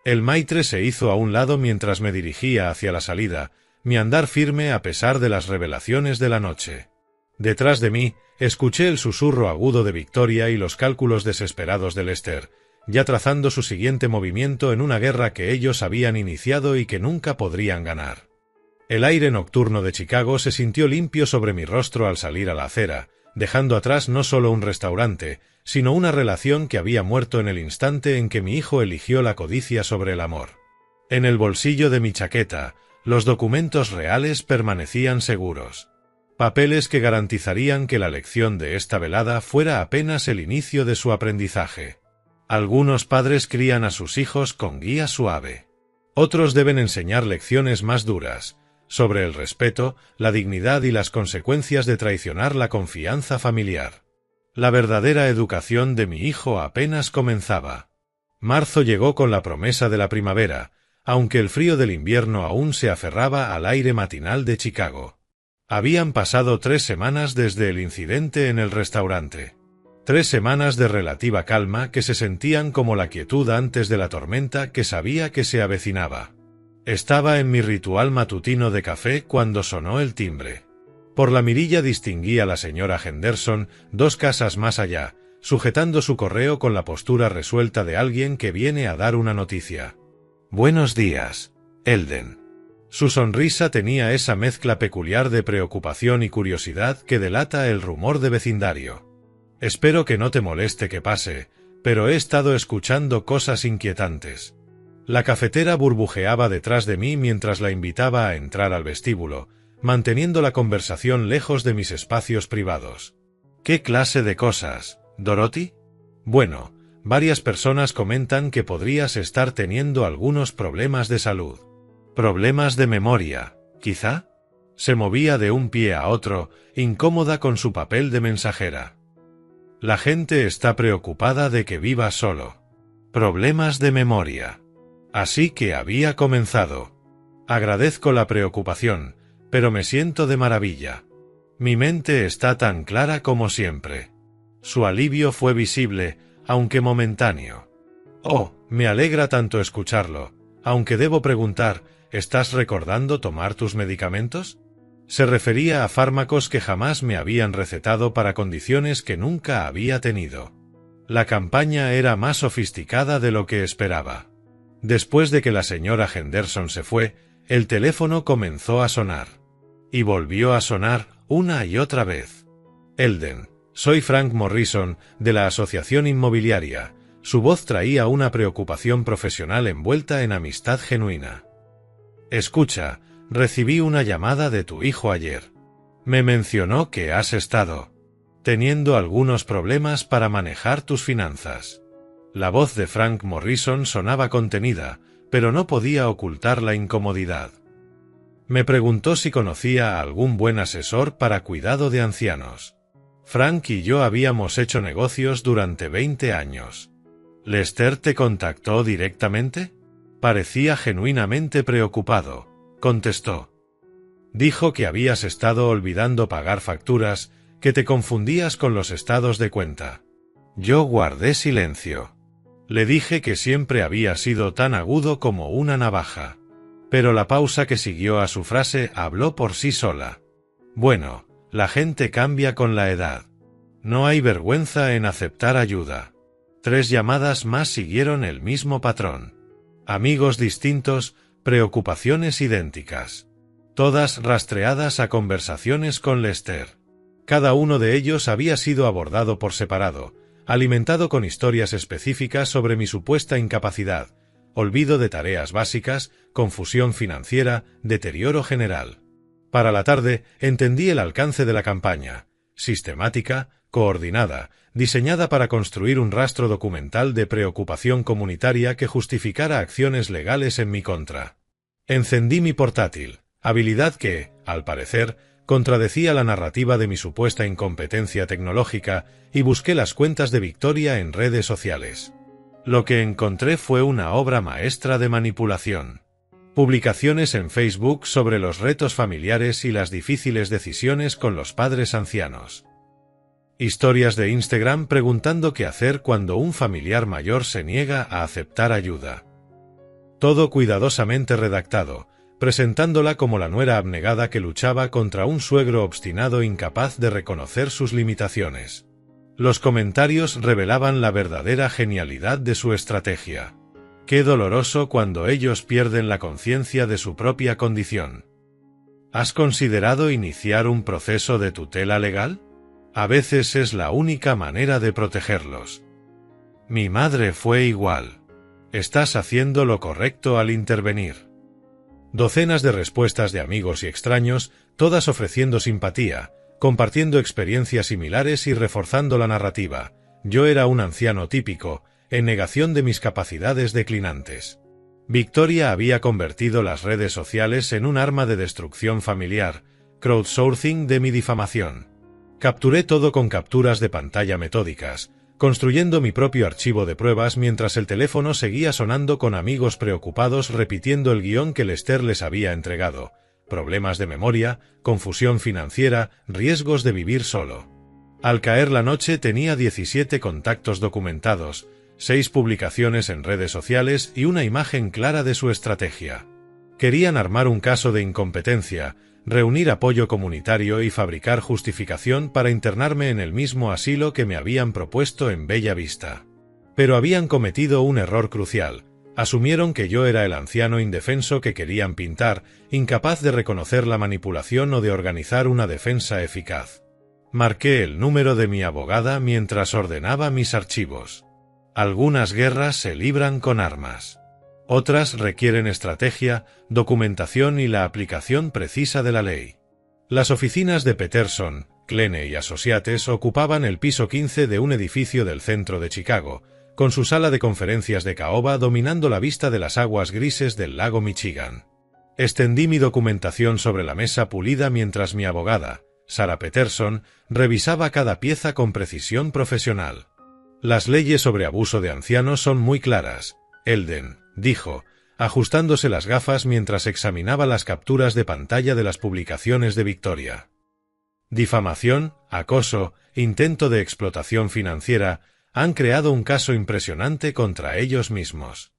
El maitre se hizo a un lado mientras me dirigía hacia la salida, mi andar firme a pesar de las revelaciones de la noche. Detrás de mí, escuché el susurro agudo de Victoria y los cálculos desesperados de Lester, ya trazando su siguiente movimiento en una guerra que ellos habían iniciado y que nunca podrían ganar. El aire nocturno de Chicago se sintió limpio sobre mi rostro al salir a la acera, dejando atrás no solo un restaurante, sino una relación que había muerto en el instante en que mi hijo eligió la codicia sobre el amor. En el bolsillo de mi chaqueta, los documentos reales permanecían seguros. Papeles que garantizarían que la lección de esta velada fuera apenas el inicio de su aprendizaje. Algunos padres crían a sus hijos con guía suave. Otros deben enseñar lecciones más duras, sobre el respeto, la dignidad y las consecuencias de traicionar la confianza familiar. La verdadera educación de mi hijo apenas comenzaba. Marzo llegó con la promesa de la primavera, aunque el frío del invierno aún se aferraba al aire matinal de Chicago. Habían pasado 3 semanas desde el incidente en el restaurante. 3 semanas de relativa calma que se sentían como la quietud antes de la tormenta que sabía que se avecinaba. Estaba en mi ritual matutino de café cuando sonó el timbre. Por la mirilla distinguí a la señora Henderson 2 casas más allá, sujetando su correo con la postura resuelta de alguien que viene a dar una noticia. «Buenos días, Elden». Su sonrisa tenía esa mezcla peculiar de preocupación y curiosidad que delata el rumor de vecindario. «Espero que no te moleste que pase, pero he estado escuchando cosas inquietantes». La cafetera burbujeaba detrás de mí mientras la invitaba a entrar al vestíbulo, manteniendo la conversación lejos de mis espacios privados. «¿Qué clase de cosas, Dorothy?» «Bueno, varias personas comentan que podrías estar teniendo algunos problemas de salud. Problemas de memoria, quizá». Se movía de un pie a otro, incómoda con su papel de mensajera. «La gente está preocupada de que viva solo. Problemas de memoria». Así que había comenzado. Agradezco la preocupación, pero me siento de maravilla. Mi mente está tan clara como siempre. Su alivio fue visible, aunque momentáneo. «Oh, me alegra tanto escucharlo, aunque debo preguntar, ¿estás recordando tomar tus medicamentos?» Se refería a fármacos que jamás me habían recetado para condiciones que nunca había tenido. La campaña era más sofisticada de lo que esperaba. Después de que la señora Henderson se fue, el teléfono comenzó a sonar. Y volvió a sonar una y otra vez. Elden, soy Frank Morrison, de la Asociación Inmobiliaria. Su voz traía una preocupación profesional envuelta en amistad genuina. Escucha, recibí una llamada de tu hijo ayer. Me mencionó que has estado teniendo algunos problemas para manejar tus finanzas. La voz de Frank Morrison sonaba contenida, pero no podía ocultar la incomodidad. Me preguntó si conocía a algún buen asesor para cuidado de ancianos. Frank y yo habíamos hecho negocios durante 20 años. ¿Lester te contactó directamente? Parecía genuinamente preocupado. Contestó. Dijo que habías estado olvidando pagar facturas, que te confundías con los estados de cuenta. Yo guardé silencio. Le dije que siempre había sido tan agudo como una navaja. Pero la pausa que siguió a su frase habló por sí sola. Bueno, la gente cambia con la edad. No hay vergüenza en aceptar ayuda. 3 llamadas más siguieron el mismo patrón. Amigos distintos, preocupaciones idénticas. Todas rastreadas a conversaciones con Lester. Cada uno de ellos había sido abordado por separado, alimentado con historias específicas sobre mi supuesta incapacidad, olvido de tareas básicas, confusión financiera, deterioro general. Para la tarde entendí el alcance de la campaña, sistemática, coordinada, diseñada para construir un rastro documental de preocupación comunitaria que justificara acciones legales en mi contra. Encendí mi portátil, habilidad que, al parecer, contradecía la narrativa de mi supuesta incompetencia tecnológica, y busqué las cuentas de Victoria en redes sociales. Lo que encontré fue una obra maestra de manipulación. Publicaciones en Facebook sobre los retos familiares y las difíciles decisiones con los padres ancianos. Historias de Instagram preguntando qué hacer cuando un familiar mayor se niega a aceptar ayuda. Todo cuidadosamente redactado, presentándola como la nuera abnegada que luchaba contra un suegro obstinado incapaz de reconocer sus limitaciones. Los comentarios revelaban la verdadera genialidad de su estrategia. Qué doloroso cuando ellos pierden la conciencia de su propia condición. ¿Has considerado iniciar un proceso de tutela legal? A veces es la única manera de protegerlos. Mi madre fue igual. Estás haciendo lo correcto al intervenir. Docenas de respuestas de amigos y extraños, todas ofreciendo simpatía, compartiendo experiencias similares y reforzando la narrativa. Yo era un anciano típico, en negación de mis capacidades declinantes. Victoria había convertido las redes sociales en un arma de destrucción familiar, crowdsourcing de mi difamación. Capturé todo con capturas de pantalla metódicas, construyendo mi propio archivo de pruebas mientras el teléfono seguía sonando con amigos preocupados repitiendo el guión que Lester les había entregado. Problemas de memoria, confusión financiera, riesgos de vivir solo. Al caer la noche tenía 17 contactos documentados, 6 publicaciones en redes sociales y una imagen clara de su estrategia. Querían armar un caso de incompetencia, reunir apoyo comunitario y fabricar justificación para internarme en el mismo asilo que me habían propuesto en Bella Vista. Pero habían cometido un error crucial. Asumieron que yo era el anciano indefenso que querían pintar, incapaz de reconocer la manipulación o de organizar una defensa eficaz. Marqué el número de mi abogada mientras ordenaba mis archivos. Algunas guerras se libran con armas. Otras requieren estrategia, documentación y la aplicación precisa de la ley. Las oficinas de Peterson, Klene y Associates ocupaban el piso 15 de un edificio del centro de Chicago, con su sala de conferencias de caoba dominando la vista de las aguas grises del lago Michigan. Extendí mi documentación sobre la mesa pulida mientras mi abogada, Sarah Peterson, revisaba cada pieza con precisión profesional. Las leyes sobre abuso de ancianos son muy claras, Elden, dijo, ajustándose las gafas mientras examinaba las capturas de pantalla de las publicaciones de Victoria. Difamación, acoso, intento de explotación financiera, han creado un caso impresionante contra ellos mismos.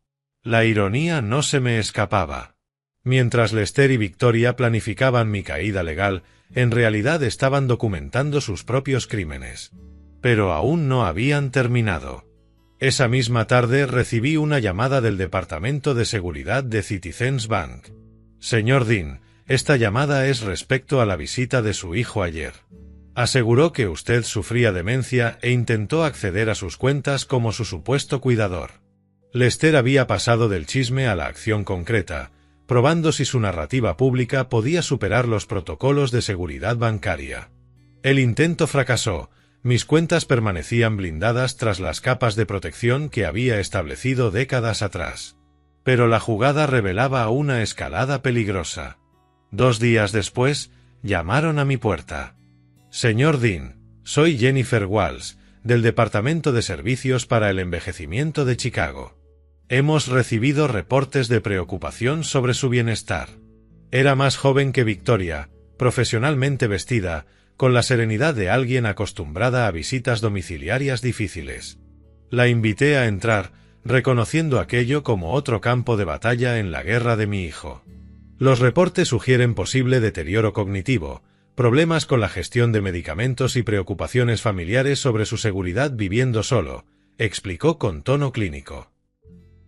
La ironía no se me escapaba. Mientras Lester y Victoria planificaban mi caída legal, en realidad estaban documentando sus propios crímenes. Pero aún no habían terminado. Esa misma tarde recibí una llamada del Departamento de Seguridad de Citizens Bank. Señor Dean, esta llamada es respecto a la visita de su hijo ayer. Aseguró que usted sufría demencia e intentó acceder a sus cuentas como su supuesto cuidador. Lester había pasado del chisme a la acción concreta, probando si su narrativa pública podía superar los protocolos de seguridad bancaria. El intento fracasó. Mis cuentas permanecían blindadas tras las capas de protección que había establecido décadas atrás. Pero la jugada revelaba una escalada peligrosa. 2 días después, llamaron a mi puerta. Señor Dean, soy Jennifer Walls, del Departamento de Servicios para el Envejecimiento de Chicago. Hemos recibido reportes de preocupación sobre su bienestar. Era más joven que Victoria, profesionalmente vestida, con la serenidad de alguien acostumbrada a visitas domiciliarias difíciles. La invité a entrar, reconociendo aquello como otro campo de batalla en la guerra de mi hijo. Los reportes sugieren posible deterioro cognitivo, problemas con la gestión de medicamentos y preocupaciones familiares sobre su seguridad viviendo solo, explicó con tono clínico.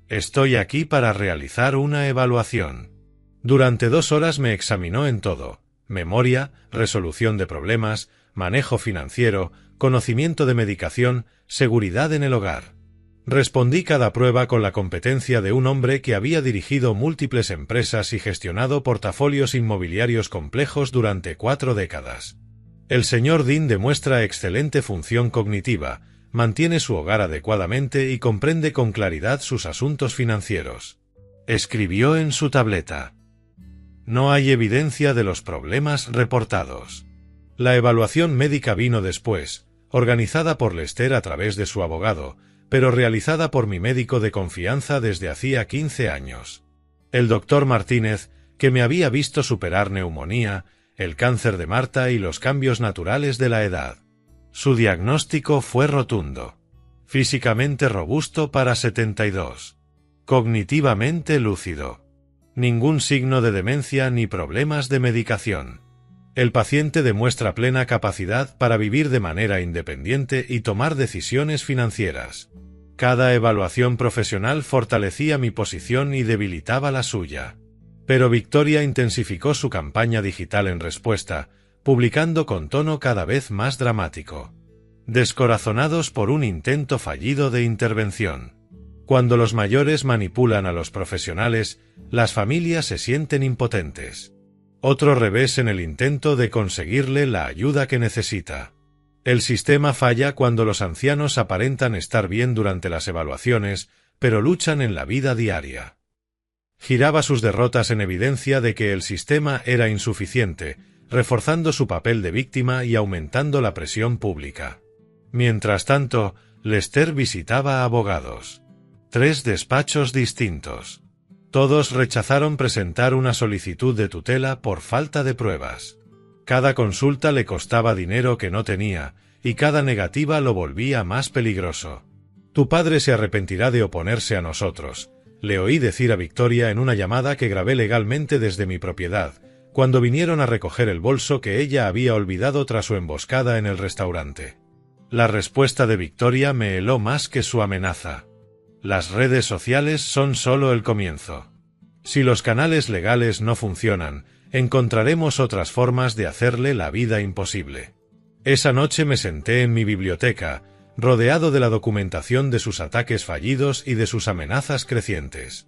Estoy aquí para realizar una evaluación. Durante 2 horas me examinó en todo: memoria, resolución de problemas, manejo financiero, conocimiento de medicación, seguridad en el hogar. Respondí cada prueba con la competencia de un hombre que había dirigido múltiples empresas y gestionado portafolios inmobiliarios complejos durante 4 décadas. El señor Dean demuestra excelente función cognitiva, mantiene su hogar adecuadamente y comprende con claridad sus asuntos financieros. Escribió en su tableta. No hay evidencia de los problemas reportados. La evaluación médica vino después, organizada por Lester a través de su abogado, pero realizada por mi médico de confianza desde hacía 15 años. El doctor Martínez, que me había visto superar neumonía, el cáncer de Marta y los cambios naturales de la edad. Su diagnóstico fue rotundo. Físicamente robusto para 72. Cognitivamente lúcido. Ningún signo de demencia ni problemas de medicación. El paciente demuestra plena capacidad para vivir de manera independiente y tomar decisiones financieras. Cada evaluación profesional fortalecía mi posición y debilitaba la suya. Pero Victoria intensificó su campaña digital en respuesta, publicando con tono cada vez más dramático. Descorazonados por un intento fallido de intervención. Cuando los mayores manipulan a los profesionales, las familias se sienten impotentes. Otro revés en el intento de conseguirle la ayuda que necesita. El sistema falla cuando los ancianos aparentan estar bien durante las evaluaciones, pero luchan en la vida diaria. Giraba sus derrotas en evidencia de que el sistema era insuficiente, reforzando su papel de víctima y aumentando la presión pública. Mientras tanto, Lester visitaba a abogados. 3 despachos distintos. Todos rechazaron presentar una solicitud de tutela por falta de pruebas. Cada consulta le costaba dinero que no tenía, y cada negativa lo volvía más peligroso. Tu padre se arrepentirá de oponerse a nosotros, le oí decir a Victoria en una llamada que grabé legalmente desde mi propiedad, cuando vinieron a recoger el bolso que ella había olvidado tras su emboscada en el restaurante. La respuesta de Victoria me heló más que su amenaza. Las redes sociales son solo el comienzo. Si los canales legales no funcionan, encontraremos otras formas de hacerle la vida imposible. Esa noche me senté en mi biblioteca, rodeado de la documentación de sus ataques fallidos y de sus amenazas crecientes.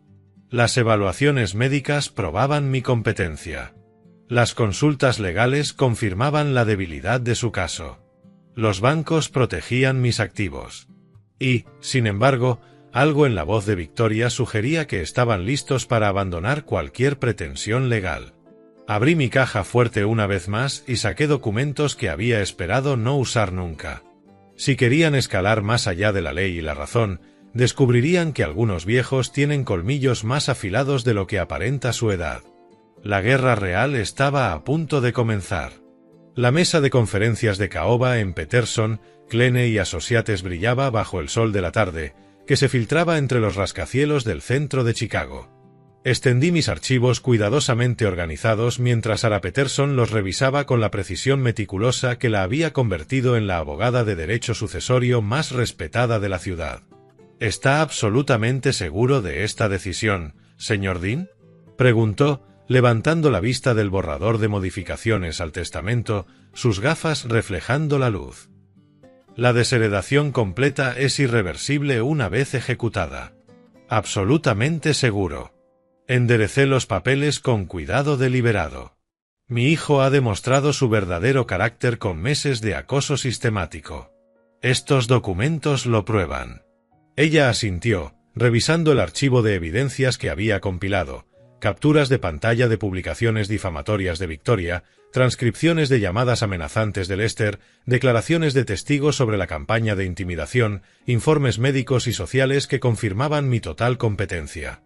Las evaluaciones médicas probaban mi competencia. Las consultas legales confirmaban la debilidad de su caso. Los bancos protegían mis activos. Y, sin embargo, algo en la voz de Victoria sugería que estaban listos para abandonar cualquier pretensión legal. Abrí mi caja fuerte una vez más y saqué documentos que había esperado no usar nunca. Si querían escalar más allá de la ley y la razón, descubrirían que algunos viejos tienen colmillos más afilados de lo que aparenta su edad. La guerra real estaba a punto de comenzar. La mesa de conferencias de caoba en Peterson, Kleene y Associates brillaba bajo el sol de la tarde, que se filtraba entre los rascacielos del centro de Chicago. Extendí mis archivos cuidadosamente organizados mientras Sarah Peterson los revisaba con la precisión meticulosa que la había convertido en la abogada de derecho sucesorio más respetada de la ciudad. ¿Está absolutamente seguro de esta decisión, señor Dean?, preguntó, levantando la vista del borrador de modificaciones al testamento, sus gafas reflejando la luz. La desheredación completa es irreversible una vez ejecutada. Absolutamente seguro. Enderecé los papeles con cuidado deliberado. Mi hijo ha demostrado su verdadero carácter con meses de acoso sistemático. Estos documentos lo prueban. Ella asintió, revisando el archivo de evidencias que había compilado, capturas de pantalla de publicaciones difamatorias de Victoria, transcripciones de llamadas amenazantes de Lester, declaraciones de testigos sobre la campaña de intimidación, informes médicos y sociales que confirmaban mi total competencia.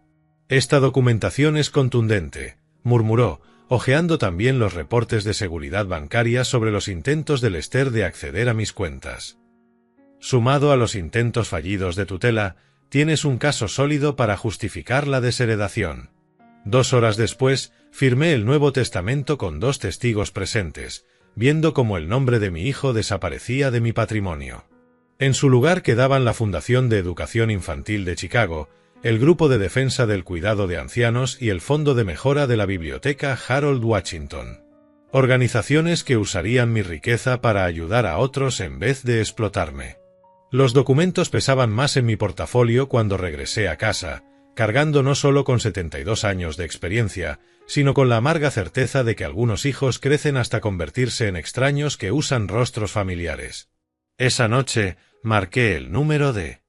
Esta documentación es contundente, murmuró, hojeando también los reportes de seguridad bancaria sobre los intentos de Lester de acceder a mis cuentas. Sumado a los intentos fallidos de tutela, tienes un caso sólido para justificar la desheredación. 2 horas después, firmé el Nuevo Testamento con 2 testigos presentes, viendo cómo el nombre de mi hijo desaparecía de mi patrimonio. En su lugar quedaban la Fundación de Educación Infantil de Chicago, el Grupo de Defensa del Cuidado de Ancianos y el Fondo de Mejora de la Biblioteca Harold Washington. Organizaciones que usarían mi riqueza para ayudar a otros en vez de explotarme. Los documentos pesaban más en mi portafolio cuando regresé a casa, cargando no solo con 72 años de experiencia, sino con la amarga certeza de que algunos hijos crecen hasta convertirse en extraños que usan rostros familiares. Esa noche, marqué el número de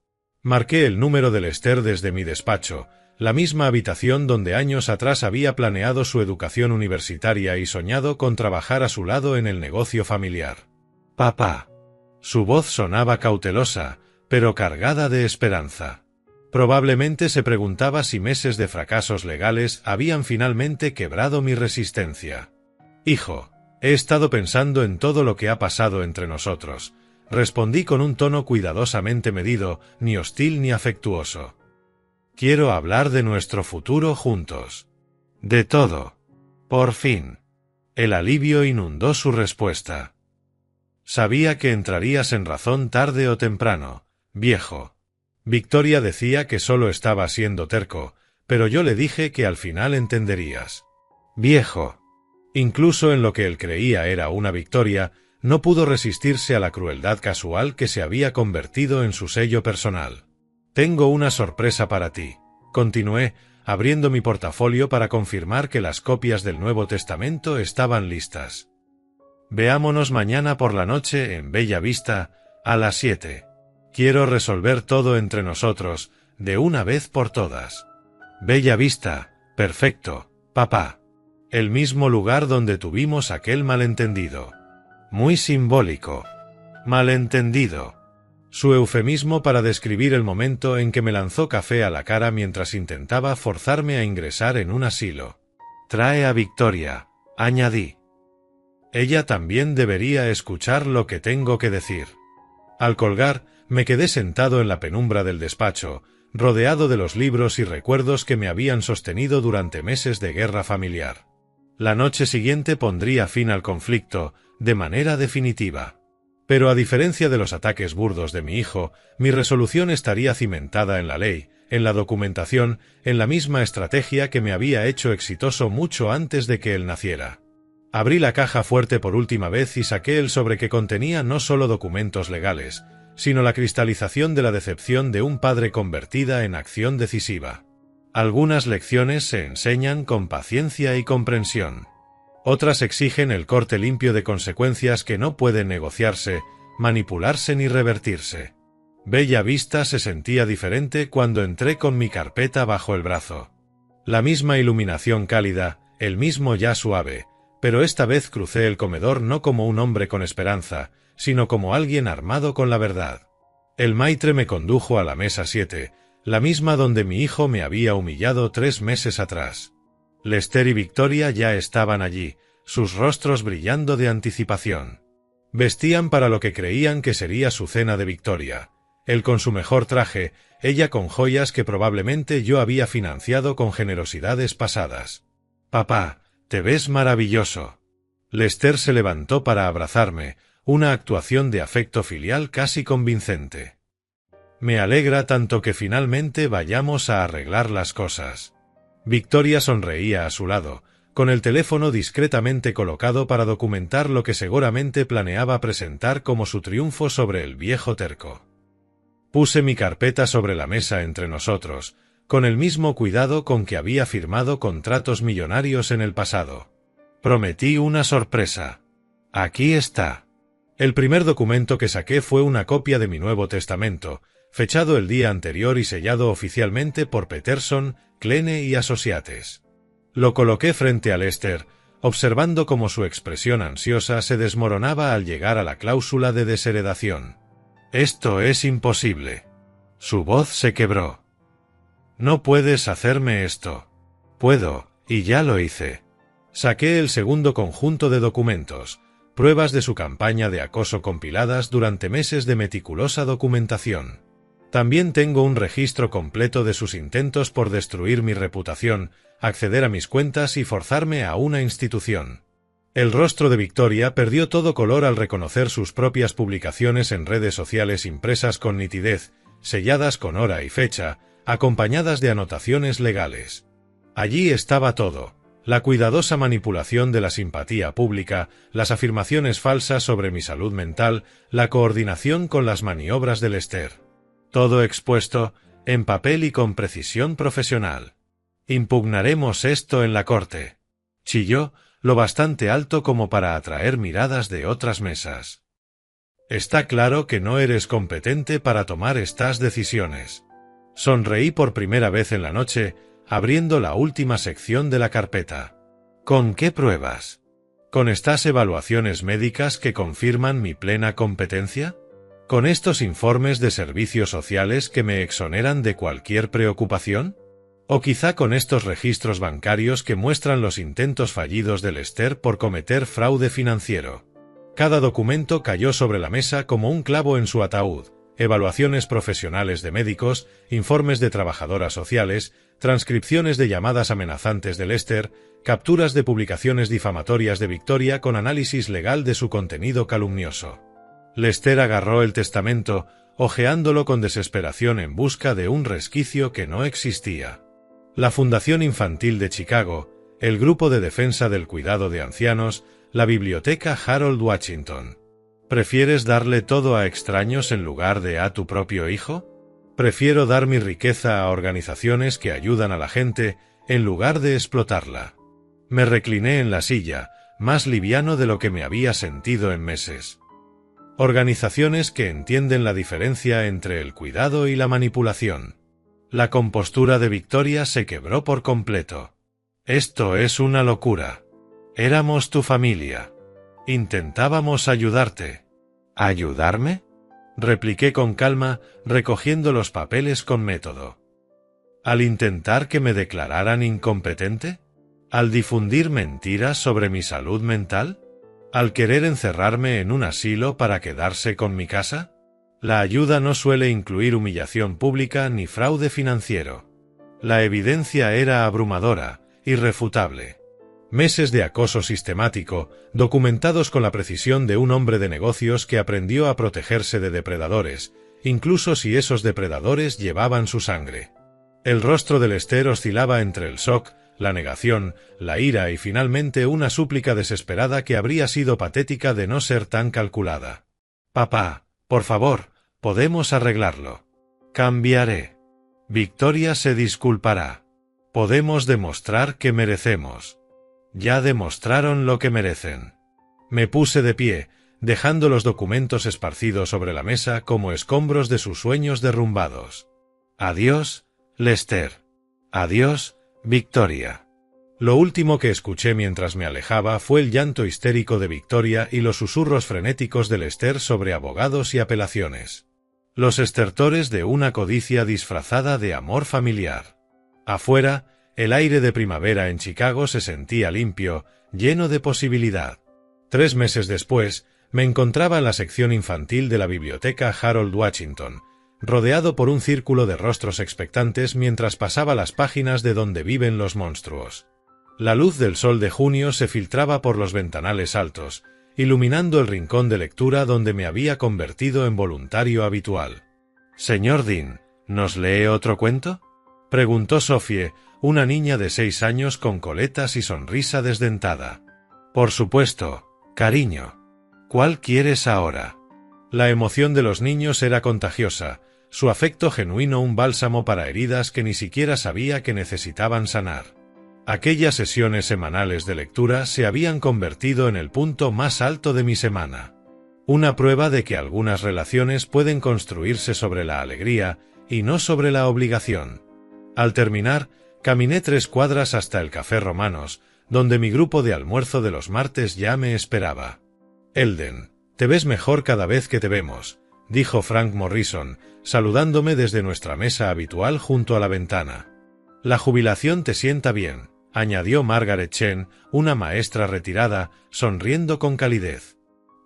Lester desde mi despacho, la misma habitación donde años atrás había planeado su educación universitaria y soñado con trabajar a su lado en el negocio familiar. Papá. Su voz sonaba cautelosa, pero cargada de esperanza. Probablemente se preguntaba si meses de fracasos legales habían finalmente quebrado mi resistencia. Hijo, he estado pensando en todo lo que ha pasado entre nosotros. Respondí con un tono cuidadosamente medido, ni hostil ni afectuoso. Quiero hablar de nuestro futuro juntos. De todo. Por fin. El alivio inundó su respuesta. Sabía que entrarías en razón tarde o temprano, viejo. Victoria decía que solo estaba siendo terco, pero yo le dije que al final entenderías. Viejo. Incluso en lo que él creía era una victoria, no pudo resistirse a la crueldad casual que se había convertido en su sello personal. Tengo una sorpresa para ti, continué, abriendo mi portafolio para confirmar que las copias del Nuevo Testamento estaban listas. Veámonos mañana por la noche en Bella Vista, a las 7. Quiero resolver todo entre nosotros, de una vez por todas. Bella Vista, perfecto, papá. El mismo lugar donde tuvimos aquel malentendido. Muy simbólico. Malentendido. Su eufemismo para describir el momento en que me lanzó café a la cara mientras intentaba forzarme a ingresar en un asilo. Trae a Victoria, añadí. Ella también debería escuchar lo que tengo que decir. Al colgar, me quedé sentado en la penumbra del despacho, rodeado de los libros y recuerdos que me habían sostenido durante meses de guerra familiar. La noche siguiente pondría fin al conflicto, de manera definitiva. Pero a diferencia de los ataques burdos de mi hijo, mi resolución estaría cimentada en la ley, en la documentación, en la misma estrategia que me había hecho exitoso mucho antes de que él naciera. Abrí la caja fuerte por última vez y saqué el sobre que contenía no solo documentos legales, sino la cristalización de la decepción de un padre convertida en acción decisiva. Algunas lecciones se enseñan con paciencia y comprensión. Otras exigen el corte limpio de consecuencias que no pueden negociarse, manipularse ni revertirse. Bella Vista se sentía diferente cuando entré con mi carpeta bajo el brazo. La misma iluminación cálida, el mismo ya suave, pero esta vez crucé el comedor no como un hombre con esperanza, sino como alguien armado con la verdad. El maitre me condujo a la mesa 7, la misma donde mi hijo me había humillado 3 meses atrás. Lester y Victoria ya estaban allí, sus rostros brillando de anticipación. Vestían para lo que creían que sería su cena de victoria. Él con su mejor traje, ella con joyas que probablemente yo había financiado con generosidades pasadas. Papá, te ves maravilloso. Lester se levantó para abrazarme, una actuación de afecto filial casi convincente. Me alegra tanto que finalmente vayamos a arreglar las cosas. Victoria sonreía a su lado, con el teléfono discretamente colocado para documentar lo que seguramente planeaba presentar como su triunfo sobre el viejo terco. Puse mi carpeta sobre la mesa entre nosotros, con el mismo cuidado con que había firmado contratos millonarios en el pasado. Prometí una sorpresa. Aquí está. El primer documento que saqué fue una copia de mi Nuevo Testamento, fechado el día anterior y sellado oficialmente por Peterson, Kleene y Associates. Lo coloqué frente a Lester, observando cómo su expresión ansiosa se desmoronaba al llegar a la cláusula de desheredación. «Esto es imposible». Su voz se quebró. «No puedes hacerme esto». «Puedo, y ya lo hice». Saqué el segundo conjunto de documentos, pruebas de su campaña de acoso compiladas durante meses de meticulosa documentación. También tengo un registro completo de sus intentos por destruir mi reputación, acceder a mis cuentas y forzarme a una institución. El rostro de Victoria perdió todo color al reconocer sus propias publicaciones en redes sociales impresas con nitidez, selladas con hora y fecha, acompañadas de anotaciones legales. Allí estaba todo: la cuidadosa manipulación de la simpatía pública, las afirmaciones falsas sobre mi salud mental, la coordinación con las maniobras de Lester. Todo expuesto, en papel y con precisión profesional. «Impugnaremos esto en la corte», chilló, lo bastante alto como para atraer miradas de otras mesas. «Está claro que no eres competente para tomar estas decisiones». Sonreí por primera vez en la noche, abriendo la última sección de la carpeta. «¿Con qué pruebas? ¿Con estas evaluaciones médicas que confirman mi plena competencia? ¿Con estos informes de servicios sociales que me exoneran de cualquier preocupación? ¿O quizá con estos registros bancarios que muestran los intentos fallidos de Lester por cometer fraude financiero?» Cada documento cayó sobre la mesa como un clavo en su ataúd: evaluaciones profesionales de médicos, informes de trabajadoras sociales, transcripciones de llamadas amenazantes de Lester, capturas de publicaciones difamatorias de Victoria con análisis legal de su contenido calumnioso. Lester agarró el testamento, hojeándolo con desesperación en busca de un resquicio que no existía. La Fundación Infantil de Chicago, el Grupo de Defensa del Cuidado de Ancianos, la Biblioteca Harold Washington. ¿Prefieres darle todo a extraños en lugar de a tu propio hijo? Prefiero dar mi riqueza a organizaciones que ayudan a la gente en lugar de explotarla. Me recliné en la silla, más liviano de lo que me había sentido en meses. Organizaciones que entienden la diferencia entre el cuidado y la manipulación. La compostura de Victoria se quebró por completo. «Esto es una locura. Éramos tu familia. Intentábamos ayudarte». «¿Ayudarme?», repliqué con calma, recogiendo los papeles con método. «¿Al intentar que me declararan incompetente? ¿Al difundir mentiras sobre mi salud mental? ¿Al querer encerrarme en un asilo para quedarse con mi casa? La ayuda no suele incluir humillación pública ni fraude financiero». La evidencia era abrumadora, irrefutable. Meses de acoso sistemático, documentados con la precisión de un hombre de negocios que aprendió a protegerse de depredadores, incluso si esos depredadores llevaban su sangre. El rostro de Lester oscilaba entre el shock, la negación, la ira y finalmente una súplica desesperada que habría sido patética de no ser tan calculada. «Papá, por favor, podemos arreglarlo. Cambiaré. Victoria se disculpará. Podemos demostrar que merecemos». «Ya demostraron lo que merecen». Me puse de pie, dejando los documentos esparcidos sobre la mesa como escombros de sus sueños derrumbados. «Adiós, Lester. Adiós, Victoria». Lo último que escuché mientras me alejaba fue el llanto histérico de Victoria y los susurros frenéticos de Lester sobre abogados y apelaciones. Los estertores de una codicia disfrazada de amor familiar. Afuera, el aire de primavera en Chicago se sentía limpio, lleno de posibilidad. 3 meses después, me encontraba en la sección infantil de la biblioteca Harold Washington, rodeado por un círculo de rostros expectantes mientras pasaba las páginas de Donde viven los monstruos. La luz del sol de junio se filtraba por los ventanales altos, iluminando el rincón de lectura donde me había convertido en voluntario habitual. «Señor Dean, ¿nos lee otro cuento?», preguntó Sophie, una niña de 6 años con coletas y sonrisa desdentada. Por supuesto, cariño. ¿Cuál quieres ahora? La emoción de los niños era contagiosa, su afecto genuino un bálsamo para heridas que ni siquiera sabía que necesitaban sanar. Aquellas sesiones semanales de lectura se habían convertido en el punto más alto de mi semana. Una prueba de que algunas relaciones pueden construirse sobre la alegría y no sobre la obligación. Al terminar, caminé 3 cuadras hasta el Café Romanos, donde mi grupo de almuerzo de los martes ya me esperaba. Elden, te ves mejor cada vez que te vemos, dijo Frank Morrison, saludándome desde nuestra mesa habitual junto a la ventana. La jubilación te sienta bien, añadió Margaret Chen, una maestra retirada, sonriendo con calidez.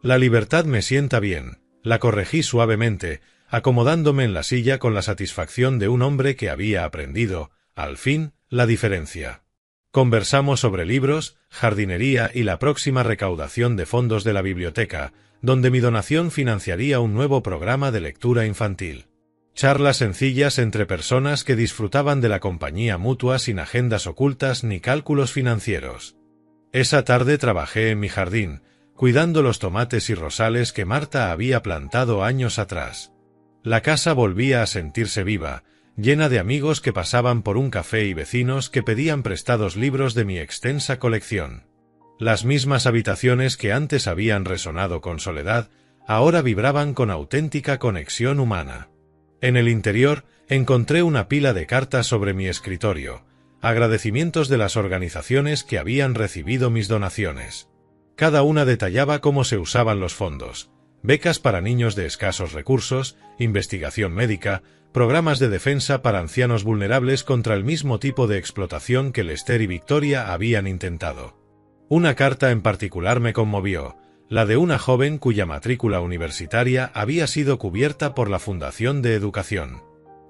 La libertad me sienta bien, la corregí suavemente, acomodándome en la silla con la satisfacción de un hombre que había aprendido, al fin, la diferencia. Conversamos sobre libros, jardinería y la próxima recaudación de fondos de la biblioteca, donde mi donación financiaría un nuevo programa de lectura infantil. Charlas sencillas entre personas que disfrutaban de la compañía mutua sin agendas ocultas ni cálculos financieros. Esa tarde trabajé en mi jardín, cuidando los tomates y rosales que Marta había plantado años atrás. La casa volvía a sentirse viva, llena de amigos que pasaban por un café y vecinos que pedían prestados libros de mi extensa colección. Las mismas habitaciones que antes habían resonado con soledad, ahora vibraban con auténtica conexión humana. En el interior, encontré una pila de cartas sobre mi escritorio, agradecimientos de las organizaciones que habían recibido mis donaciones. Cada una detallaba cómo se usaban los fondos: becas para niños de escasos recursos, investigación médica, programas de defensa para ancianos vulnerables contra el mismo tipo de explotación que Lester y Victoria habían intentado. Una carta en particular me conmovió, la de una joven cuya matrícula universitaria había sido cubierta por la Fundación de Educación.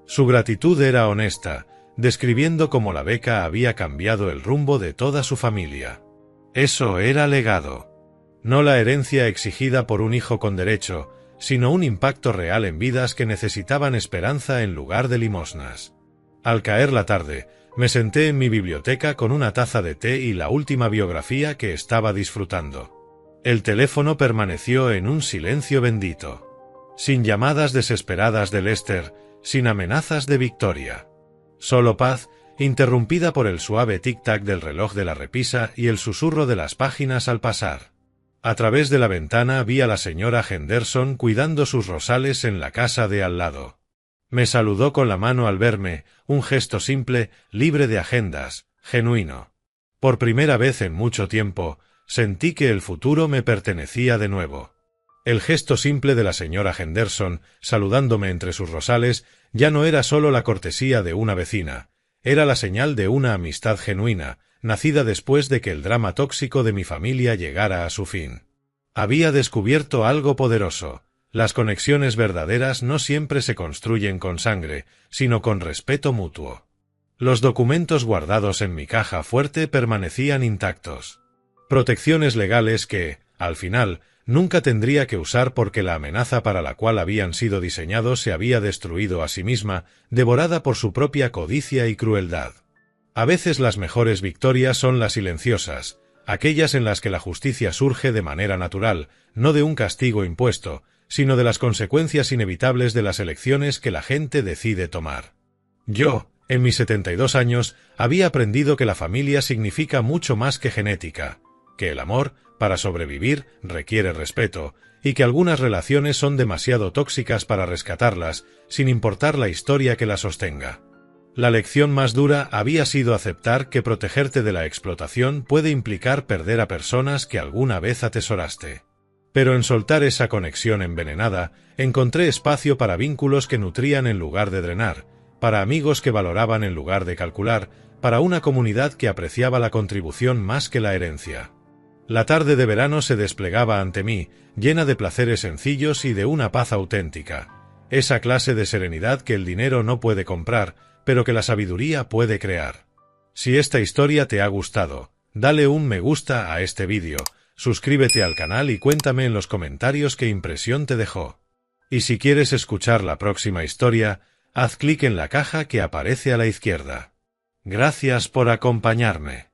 Su gratitud era honesta, describiendo cómo la beca había cambiado el rumbo de toda su familia. Eso era legado. No la herencia exigida por un hijo con derecho, sino un impacto real en vidas que necesitaban esperanza en lugar de limosnas. Al caer la tarde, me senté en mi biblioteca con una taza de té y la última biografía que estaba disfrutando. El teléfono permaneció en un silencio bendito. Sin llamadas desesperadas de Lester, sin amenazas de Victoria. Solo paz, interrumpida por el suave tic-tac del reloj de la repisa y el susurro de las páginas al pasar. A través de la ventana vi a la señora Henderson cuidando sus rosales en la casa de al lado. Me saludó con la mano al verme, un gesto simple, libre de agendas, genuino. Por primera vez en mucho tiempo, sentí que el futuro me pertenecía de nuevo. El gesto simple de la señora Henderson, saludándome entre sus rosales, ya no era solo la cortesía de una vecina, era la señal de una amistad genuina, nacida después de que el drama tóxico de mi familia llegara a su fin. Había descubierto algo poderoso: las conexiones verdaderas no siempre se construyen con sangre, sino con respeto mutuo. Los documentos guardados en mi caja fuerte permanecían intactos. Protecciones legales que, al final, nunca tendría que usar porque la amenaza para la cual habían sido diseñados se había destruido a sí misma, devorada por su propia codicia y crueldad. A veces las mejores victorias son las silenciosas, aquellas en las que la justicia surge de manera natural, no de un castigo impuesto, sino de las consecuencias inevitables de las elecciones que la gente decide tomar. Yo, en mis 72 años, había aprendido que la familia significa mucho más que genética, que el amor, para sobrevivir, requiere respeto, y que algunas relaciones son demasiado tóxicas para rescatarlas, sin importar la historia que las sostenga. La lección más dura había sido aceptar que protegerte de la explotación puede implicar perder a personas que alguna vez atesoraste. Pero en soltar esa conexión envenenada, encontré espacio para vínculos que nutrían en lugar de drenar, para amigos que valoraban en lugar de calcular, para una comunidad que apreciaba la contribución más que la herencia. La tarde de verano se desplegaba ante mí, llena de placeres sencillos y de una paz auténtica. Esa clase de serenidad que el dinero no puede comprar, pero que la sabiduría puede crear. Si esta historia te ha gustado, dale un me gusta a este vídeo, suscríbete al canal y cuéntame en los comentarios qué impresión te dejó. Y si quieres escuchar la próxima historia, haz clic en la caja que aparece a la izquierda. Gracias por acompañarme.